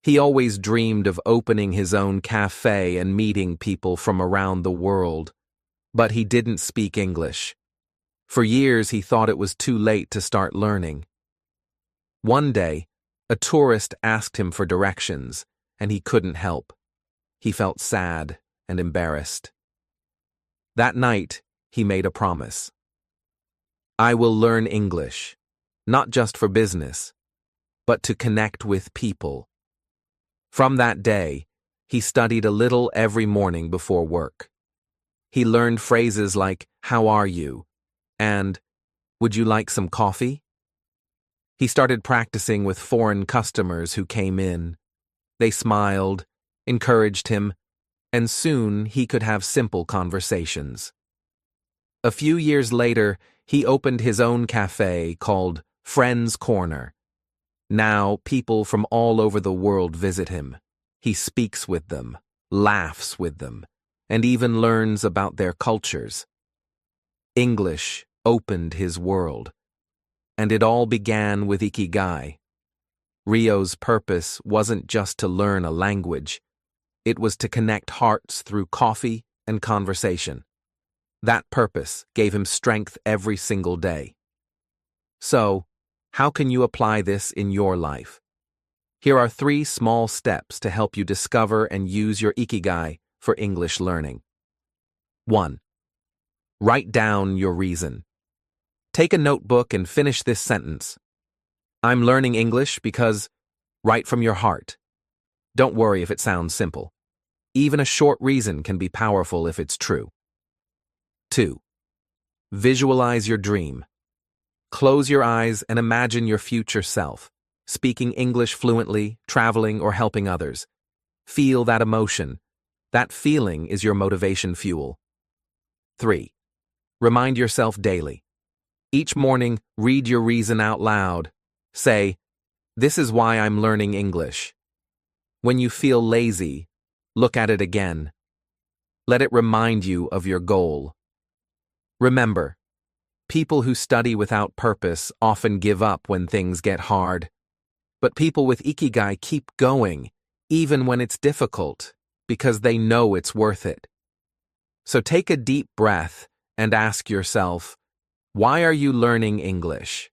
He always dreamed of opening his own cafe and meeting people from around the world. But he didn't speak English. For years he thought it was too late to start learning. One day, a tourist asked him for directions, and he couldn't help. He felt sad and embarrassed. That night, he made a promise. I will learn English, not just for business, but to connect with people. From that day, he studied a little every morning before work. He learned phrases like, how are you? And, would you like some coffee? He started practicing with foreign customers who came in. They smiled, encouraged him, and soon he could have simple conversations. A few years later, he opened his own cafe called Friends Corner. Now, people from all over the world visit him. He speaks with them, laughs with them, and even learns about their cultures. English opened his world, and it all began with Ikigai. Ryo's purpose wasn't just to learn a language. It was to connect hearts through coffee and conversation. That purpose gave him strength every single day. So, how can you apply this in your life? Here are 3 small steps to help you discover and use your Ikigai for English learning. 1. Write down your reason. Take a notebook and finish this sentence. I'm learning English because, write from your heart. Don't worry if it sounds simple. Even a short reason can be powerful if it's true. 2. Visualize your dream. Close your eyes and imagine your future self, speaking English fluently, traveling, or helping others. Feel that emotion. That feeling is your motivation fuel. 3. Remind yourself daily. Each morning, read your reason out loud. Say, "This is why I'm learning English." When you feel lazy, look at it again. Let it remind you of your goal. Remember, people who study without purpose often give up when things get hard. But people with Ikigai keep going, even when it's difficult, because they know it's worth it. So take a deep breath and ask yourself, why are you learning English?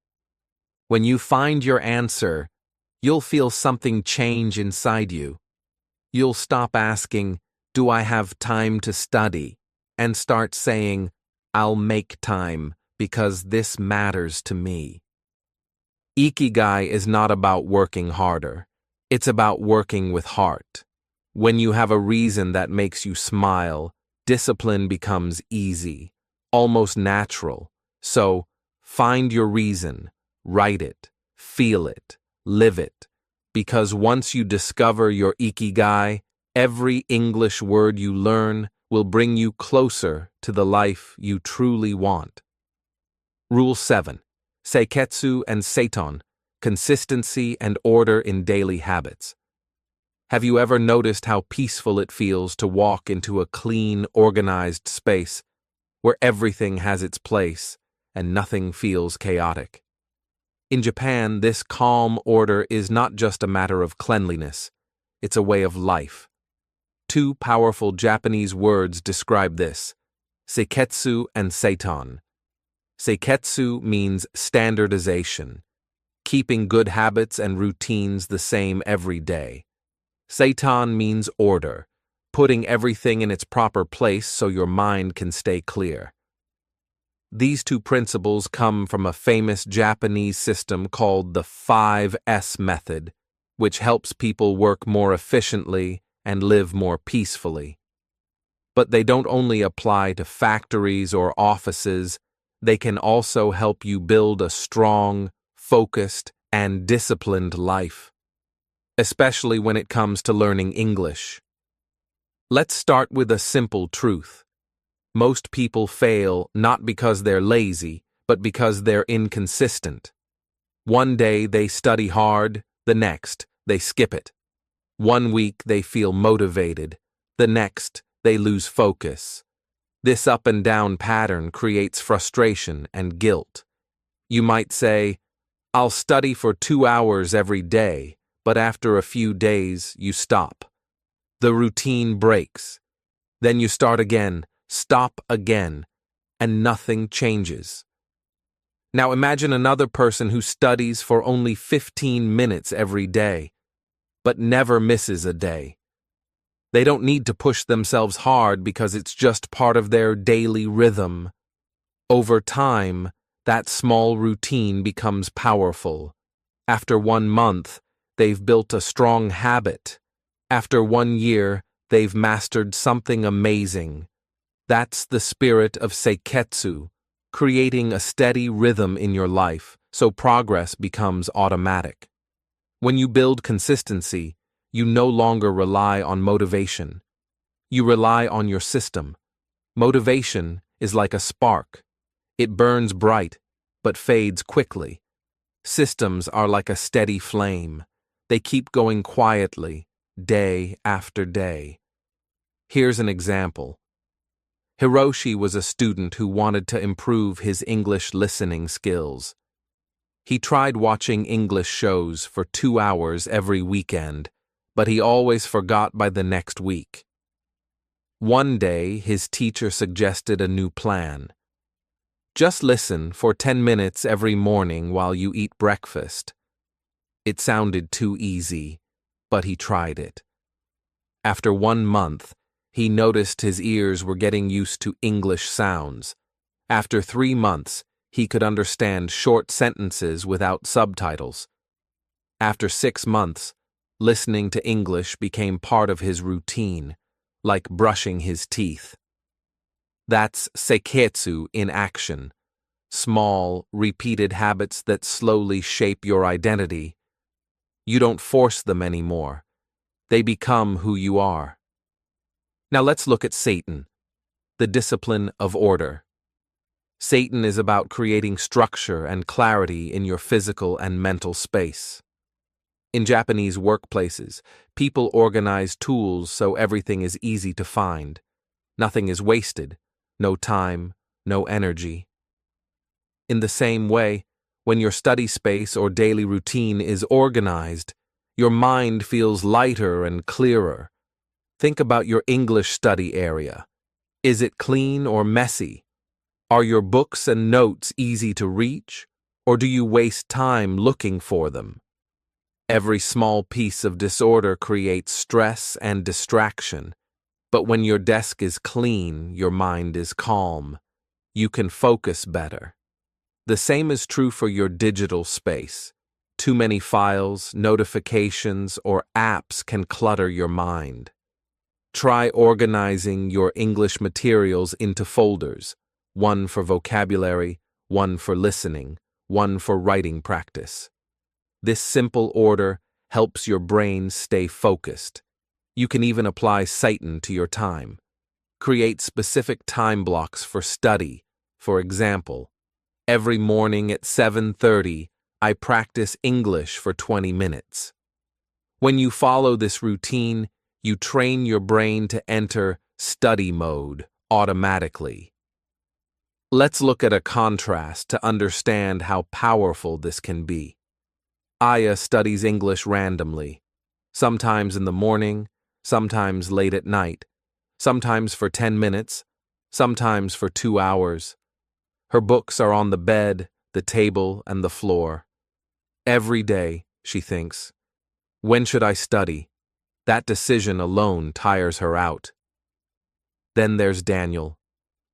When you find your answer, you'll feel something change inside you. You'll stop asking, do I have time to study? And start saying, I'll make time because this matters to me. Ikigai is not about working harder. It's about working with heart. When you have a reason that makes you smile, discipline becomes easy, almost natural. So, find your reason, write it, feel it, live it. Because once you discover your Ikigai, every English word you learn will bring you closer to the life you truly want. Rule 7. Seiketsu and Seiton, consistency and order in daily habits. Have you ever noticed how peaceful it feels to walk into a clean, organized space where everything has its place and nothing feels chaotic? In Japan, this calm order is not just a matter of cleanliness, it's a way of life. 2 powerful Japanese words describe this: seiketsu and seiton. Seiketsu means standardization, keeping good habits and routines the same every day. Seiton means order, putting everything in its proper place so your mind can stay clear. These 2 principles come from a famous Japanese system called the 5S method, which helps people work more efficiently and live more peacefully. But they don't only apply to factories or offices, they can also help you build a strong, focused, and disciplined life, especially when it comes to learning English. Let's start with a simple truth. Most people fail not because they're lazy, but because they're inconsistent. One day they study hard, the next they skip it. One week they feel motivated, the next they lose focus. This up and down pattern creates frustration and guilt. You might say, I'll study for 2 hours every day, but after a few days you stop. The routine breaks. Then you start again, stop again, and nothing changes. Now imagine another person who studies for only 15 minutes every day, but never misses a day. They don't need to push themselves hard because it's just part of their daily rhythm. Over time, that small routine becomes powerful. After 1 month, they've built a strong habit. After 1 year, they've mastered something amazing. That's the spirit of seiketsu, creating a steady rhythm in your life so progress becomes automatic. When you build consistency, you no longer rely on motivation. You rely on your system. Motivation is like a spark. It burns bright, but fades quickly. Systems are like a steady flame. They keep going quietly, day after day. Here's an example. Hiroshi was a student who wanted to improve his English listening skills. He tried watching English shows for 2 hours every weekend, but he always forgot by the next week. One day, his teacher suggested a new plan. Just listen for 10 minutes every morning while you eat breakfast. It sounded too easy, but he tried it. After 1 month, he noticed his ears were getting used to English sounds. After 3 months, he could understand short sentences without subtitles. After 6 months, listening to English became part of his routine, like brushing his teeth. That's seiketsu in action. Small, repeated habits that slowly shape your identity. You don't force them anymore. They become who you are. Now let's look at Satan, the discipline of order. Satan is about creating structure and clarity in your physical and mental space. In Japanese workplaces, people organize tools so everything is easy to find. Nothing is wasted, no time, no energy. In the same way, when your study space or daily routine is organized, your mind feels lighter and clearer. Think about your English study area. Is it clean or messy? Are your books and notes easy to reach, or do you waste time looking for them? Every small piece of disorder creates stress and distraction, but when your desk is clean, your mind is calm. You can focus better. The same is true for your digital space. Too many files, notifications, or apps can clutter your mind. Try organizing your English materials into folders, one for vocabulary, one for listening, one for writing practice. This simple order helps your brain stay focused. You can even apply Satan to your time. Create specific time blocks for study. For example, every morning at 7:30, I practice English for 20 minutes. When you follow this routine, you train your brain to enter study mode automatically. Let's look at a contrast to understand how powerful this can be. Aya studies English randomly, sometimes in the morning, sometimes late at night, sometimes for 10 minutes, sometimes for 2 hours. Her books are on the bed, the table, and the floor. Every day, she thinks, when should I study? That decision alone tires her out. Then there's Daniel.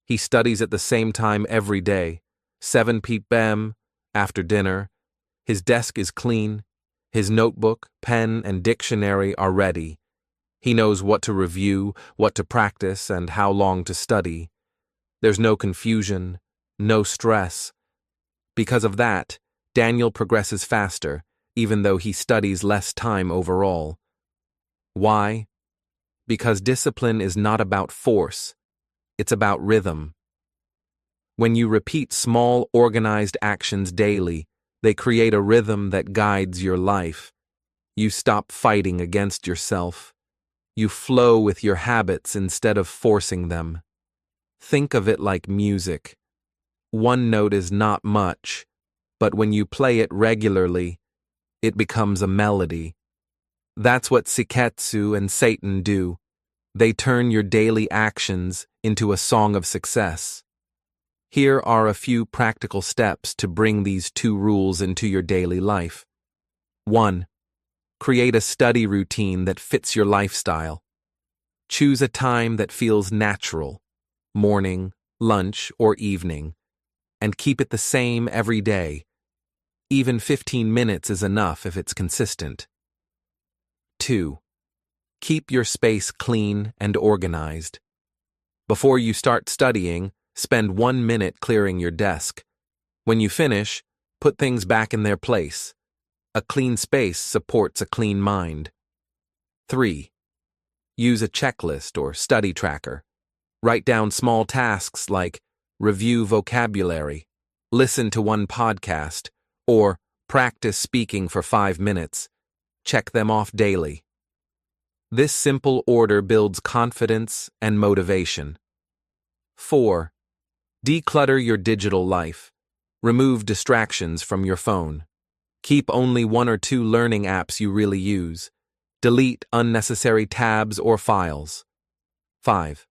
He studies at the same time every day, 7 p.m. after dinner. His desk is clean. His notebook, pen, and dictionary are ready. He knows what to review, what to practice, and how long to study. There's no confusion, no stress. Because of that, Daniel progresses faster, even though he studies less time overall. Why? Because discipline is not about force, it's about rhythm. When you repeat small, organized actions daily, they create a rhythm that guides your life. You stop fighting against yourself. You flow with your habits instead of forcing them. Think of it like music. One note is not much, but when you play it regularly, it becomes a melody. That's what Seiketsu and Satan do. They turn your daily actions into a song of success. Here are a few practical steps to bring these 2 rules into your daily life. 1. Create a study routine that fits your lifestyle. Choose a time that feels natural, morning, lunch, or evening, and keep it the same every day. Even 15 minutes is enough if it's consistent. 2. Keep your space clean and organized. Before you start studying, spend 1 minute clearing your desk. When you finish, put things back in their place. A clean space supports a clean mind. 3. Use a checklist or study tracker. Write down small tasks like review vocabulary, listen to 1 podcast, or practice speaking for 5 minutes. Check them off daily. This simple order builds confidence and motivation. 4. Declutter your digital life. Remove distractions from your phone. Keep only 1 or 2 learning apps you really use. Delete unnecessary tabs or files. 5.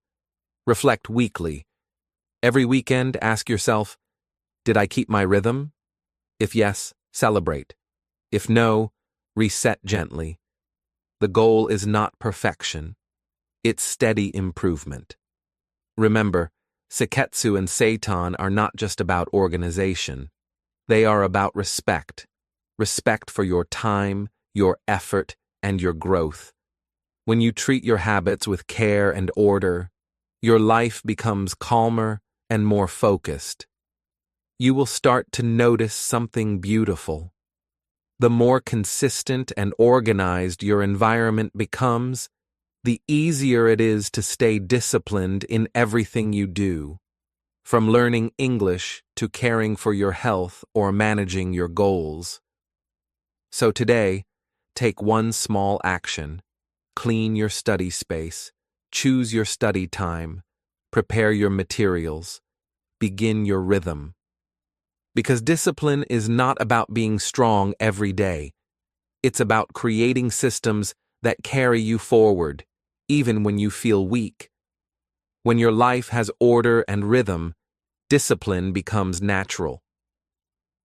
Reflect weekly. Every weekend, ask yourself, did I keep my rhythm? If yes, celebrate. If no, reset gently. The goal is not perfection. It's steady improvement. Remember, Seiketsu and Seitan are not just about organization. They are about respect. Respect for your time, your effort, and your growth. When you treat your habits with care and order, your life becomes calmer and more focused. You will start to notice something beautiful. The more consistent and organized your environment becomes, the easier it is to stay disciplined in everything you do, from learning English to caring for your health or managing your goals. So today, take one small action. Clean your study space, choose your study time, prepare your materials, begin your rhythm. Because discipline is not about being strong every day. It's about creating systems that carry you forward, even when you feel weak. When your life has order and rhythm, discipline becomes natural.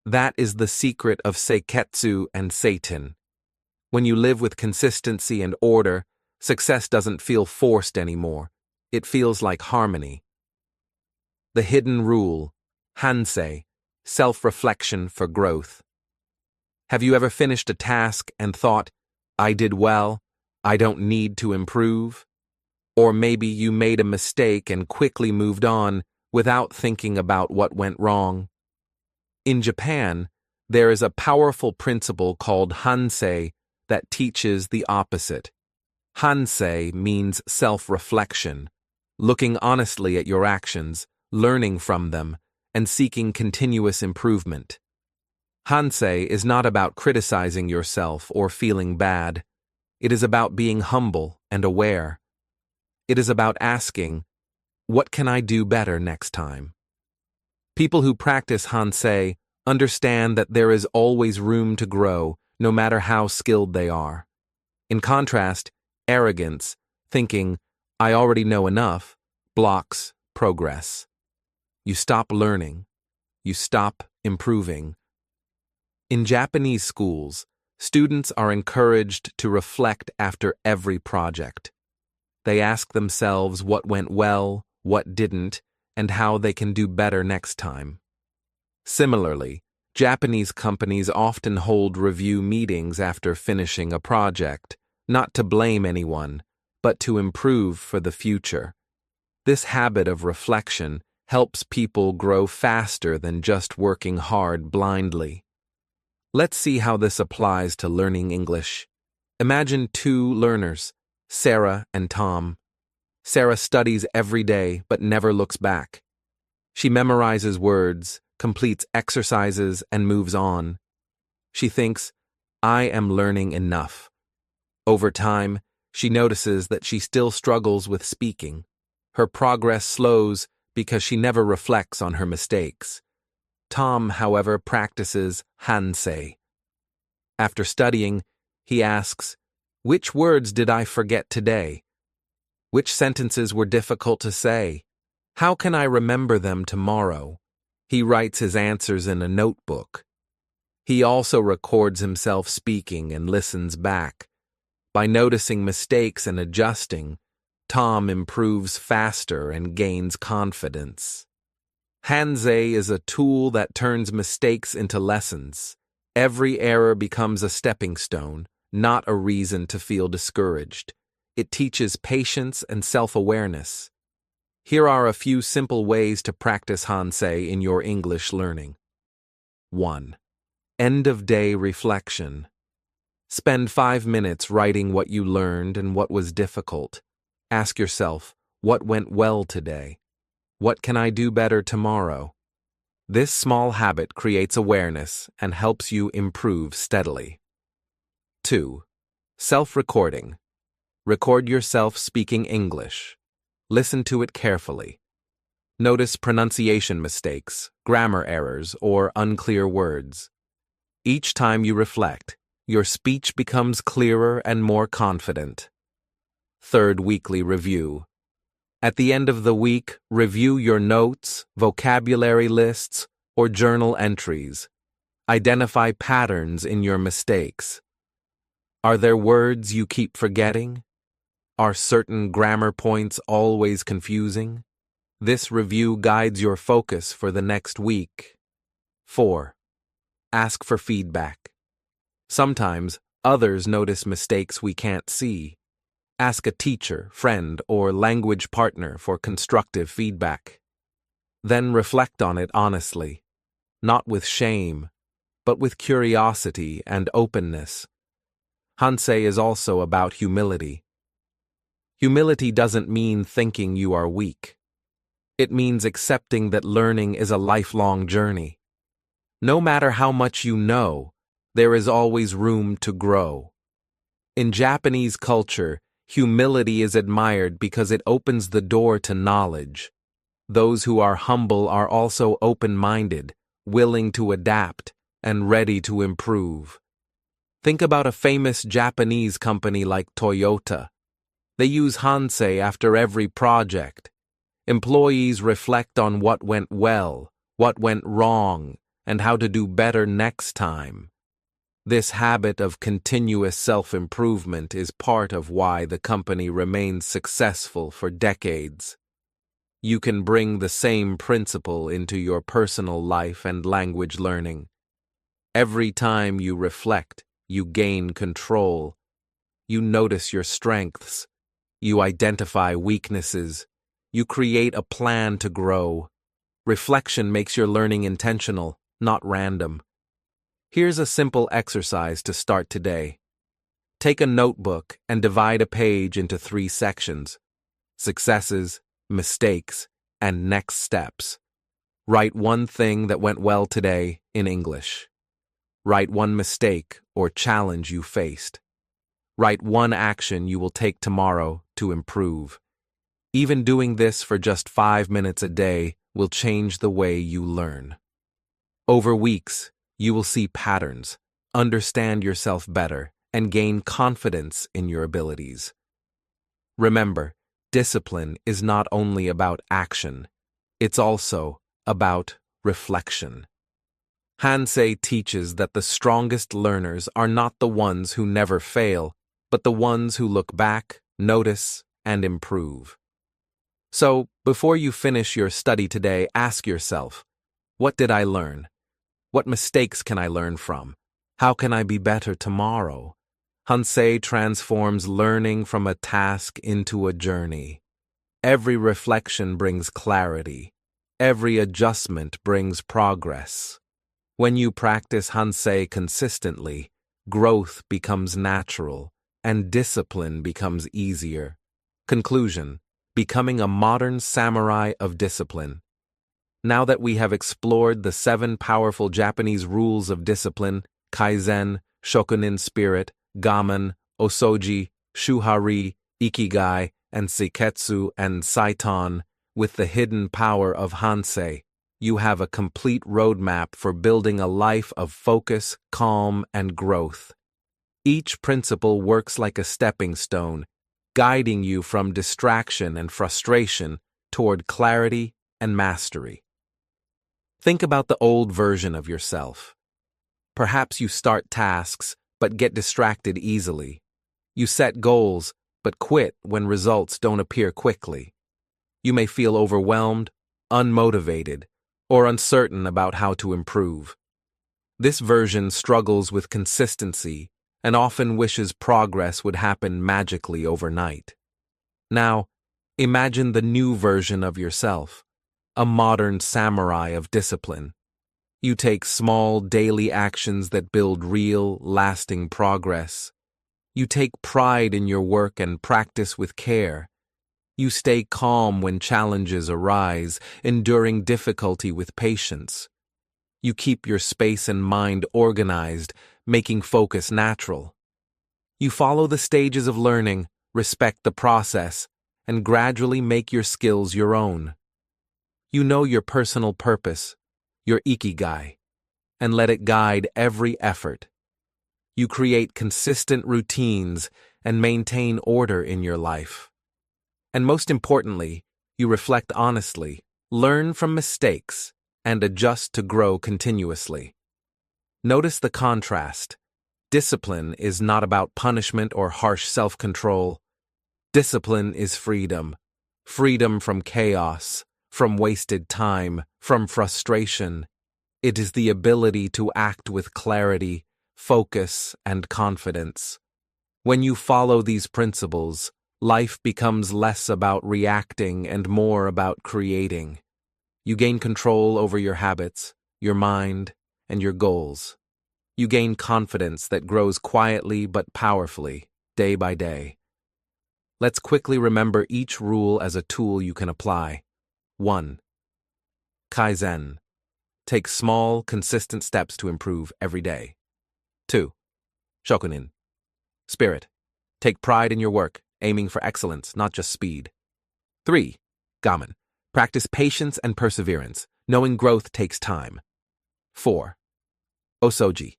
That is the secret of Seiketsu and Seitan. When you live with consistency and order, success doesn't feel forced anymore. It feels like harmony. The hidden rule, Hansei, self-reflection for growth. Have you ever finished a task and thought, I did well, I don't need to improve? Or maybe you made a mistake and quickly moved on without thinking about what went wrong. In Japan, there is a powerful principle called Hansei that teaches the opposite. Hansei means self-reflection, looking honestly at your actions, learning from them, and seeking continuous improvement. Hansei is not about criticizing yourself or feeling bad. It is about being humble and aware. It is about asking, what can I do better next time? People who practice Hansei understand that there is always room to grow, no matter how skilled they are. In contrast, arrogance, thinking, I already know enough, blocks progress. You stop learning. You stop improving. In Japanese schools, students are encouraged to reflect after every project. They ask themselves what went well, what didn't, and how they can do better next time. Similarly, Japanese companies often hold review meetings after finishing a project, not to blame anyone, but to improve for the future. This habit of reflection helps people grow faster than just working hard blindly. Let's see how this applies to learning English. Imagine two learners, Sarah and Tom. Sarah studies every day but never looks back. She memorizes words, completes exercises, and moves on. She thinks, I am learning enough. Over time, she notices that she still struggles with speaking. Her progress slows because she never reflects on her mistakes. Tom, however, practices Hansei. After studying, he asks, which words did I forget today? Which sentences were difficult to say? How can I remember them tomorrow? He writes his answers in a notebook. He also records himself speaking and listens back. By noticing mistakes and adjusting, Tom improves faster and gains confidence. Hansei is a tool that turns mistakes into lessons. Every error becomes a stepping stone, not a reason to feel discouraged. It teaches patience and self-awareness. Here are a few simple ways to practice Hansei in your English learning. 1. End-of-day reflection. Spend 5 minutes writing what you learned and what was difficult. Ask yourself, what went well today? What can I do better tomorrow? This small habit creates awareness and helps you improve steadily. 2. Self-recording. Record yourself speaking English. Listen to it carefully. Notice pronunciation mistakes, grammar errors, or unclear words. Each time you reflect, your speech becomes clearer and more confident. 3rd weekly review. At the end of the week, review your notes, vocabulary lists, or journal entries. Identify patterns in your mistakes. Are there words you keep forgetting? Are certain grammar points always confusing? This review guides your focus for the next week. 4. Ask for feedback. Sometimes, others notice mistakes we can't see. Ask a teacher, friend, or language partner for constructive feedback. Then reflect on it honestly, not with shame, but with curiosity and openness. Hansei is also about humility. Humility doesn't mean thinking you are weak. It means accepting that learning is a lifelong journey. No matter how much you know, there is always room to grow. In Japanese culture, humility is admired because it opens the door to knowledge. Those who are humble are also open-minded, willing to adapt, and ready to improve. Think about a famous Japanese company like Toyota. They use Hansei after every project. Employees reflect on what went well, what went wrong, and how to do better next time. This habit of continuous self-improvement is part of why the company remains successful for decades. You can bring the same principle into your personal life and language learning. Every time you reflect, you gain control. You notice your strengths. You identify weaknesses. You create a plan to grow. Reflection makes your learning intentional, not random. Here's a simple exercise to start today. Take a notebook and divide a page into 3 sections: successes, mistakes, and next steps. Write one thing that went well today in English. Write one mistake or challenge you faced. Write one action you will take tomorrow to improve. Even doing this for just 5 minutes a day will change the way you learn. Over weeks, you will see patterns, understand yourself better, and gain confidence in your abilities. Remember, discipline is not only about action, it's also about reflection. Hansei teaches that the strongest learners are not the ones who never fail, but the ones who look back, notice, and improve. So, before you finish your study today, ask yourself, what did I learn? What mistakes can I learn from? How can I be better tomorrow? Hansei transforms learning from a task into a journey. Every reflection brings clarity. Every adjustment brings progress. When you practice Hansei consistently, growth becomes natural, and discipline becomes easier. Conclusion: becoming a modern samurai of discipline. Now that we have explored the 7 powerful Japanese rules of discipline, Kaizen, Shokunin spirit, Gaman, Osoji, Shu-Ha-Ri, Ikigai, and Seiketsu and Saiton, with the hidden power of Hansei, you have a complete roadmap for building a life of focus, calm, and growth. Each principle works like a stepping stone, guiding you from distraction and frustration toward clarity and mastery. Think about the old version of yourself. Perhaps you start tasks but get distracted easily. You set goals but quit when results don't appear quickly. You may feel overwhelmed, unmotivated, or uncertain about how to improve. This version struggles with consistency and often wishes progress would happen magically overnight. Now, imagine the new version of yourself, a modern samurai of discipline. You take small daily actions that build real, lasting progress. You take pride in your work and practice with care. You stay calm when challenges arise, enduring difficulty with patience. You keep your space and mind organized, making focus natural. You follow the stages of learning, respect the process, and gradually make your skills your own. You know your personal purpose, your Ikigai, and let it guide every effort. You create consistent routines and maintain order in your life. And most importantly, You reflect honestly, learn from mistakes, and adjust to grow continuously. Notice the contrast. Discipline is not about punishment or harsh self-control. Discipline is freedom. Freedom from chaos, from wasted time, from frustration. It is the ability to act with clarity, focus, and confidence. When you follow these principles, life becomes less about reacting and more about creating. You gain control over your habits, your mind, and your goals. You gain confidence that grows quietly but powerfully, day by day. Let's quickly remember each rule as a tool you can apply. 1. Kaizen. Take small, consistent steps to improve every day. 2. Shokunin. Spirit. Take pride in your work, aiming for excellence, not just speed. 3. Gaman. Practice patience and perseverance, knowing growth takes time. 4. Osoji.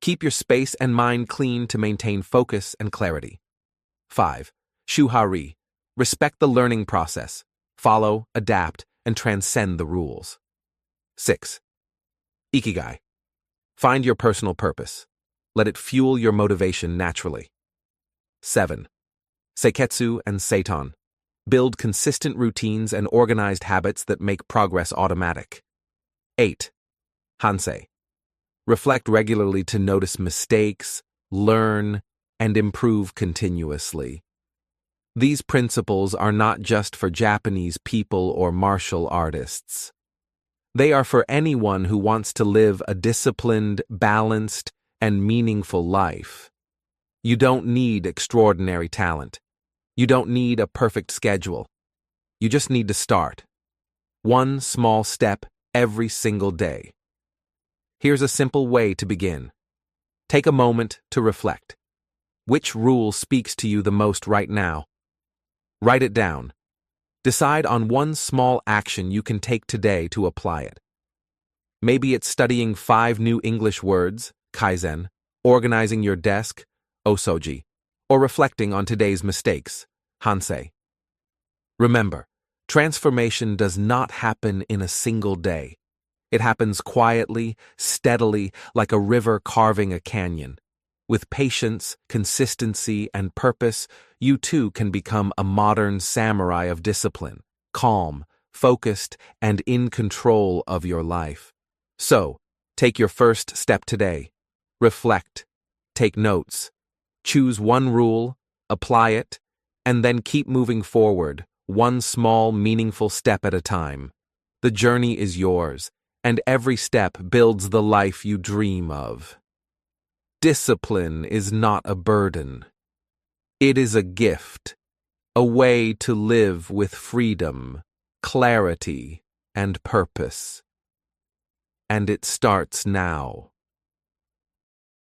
Keep your space and mind clean to maintain focus and clarity. 5. Shu-Ha-Ri. Respect the learning process. Follow, adapt, and transcend the rules. 6. Ikigai. Find your personal purpose. Let it fuel your motivation naturally. 7. Seiketsu and Seiton. Build consistent routines and organized habits that make progress automatic. 8. Hansei. Reflect regularly to notice mistakes, learn, and improve continuously. These principles are not just for Japanese people or martial artists. They are for anyone who wants to live a disciplined, balanced, and meaningful life. You don't need extraordinary talent. You don't need a perfect schedule. You just need to start. One small step every single day. Here's a simple way to begin. Take a moment to reflect. Which rule speaks to you the most right now? Write it down. Decide on one small action you can take today to apply it. Maybe it's studying 5 new English words, Kaizen, organizing your desk, Osoji, or reflecting on today's mistakes, Hansei. Remember, transformation does not happen in a single day. It happens quietly, steadily, like a river carving a canyon. With patience, consistency, and purpose, you too can become a modern samurai of discipline, calm, focused, and in control of your life. So, take your first step today. Reflect, take notes, choose one rule, apply it, and then keep moving forward, one small, meaningful step at a time. The journey is yours, and every step builds the life you dream of. Discipline is not a burden. It is a gift, a way to live with freedom, clarity, and purpose. And it starts now.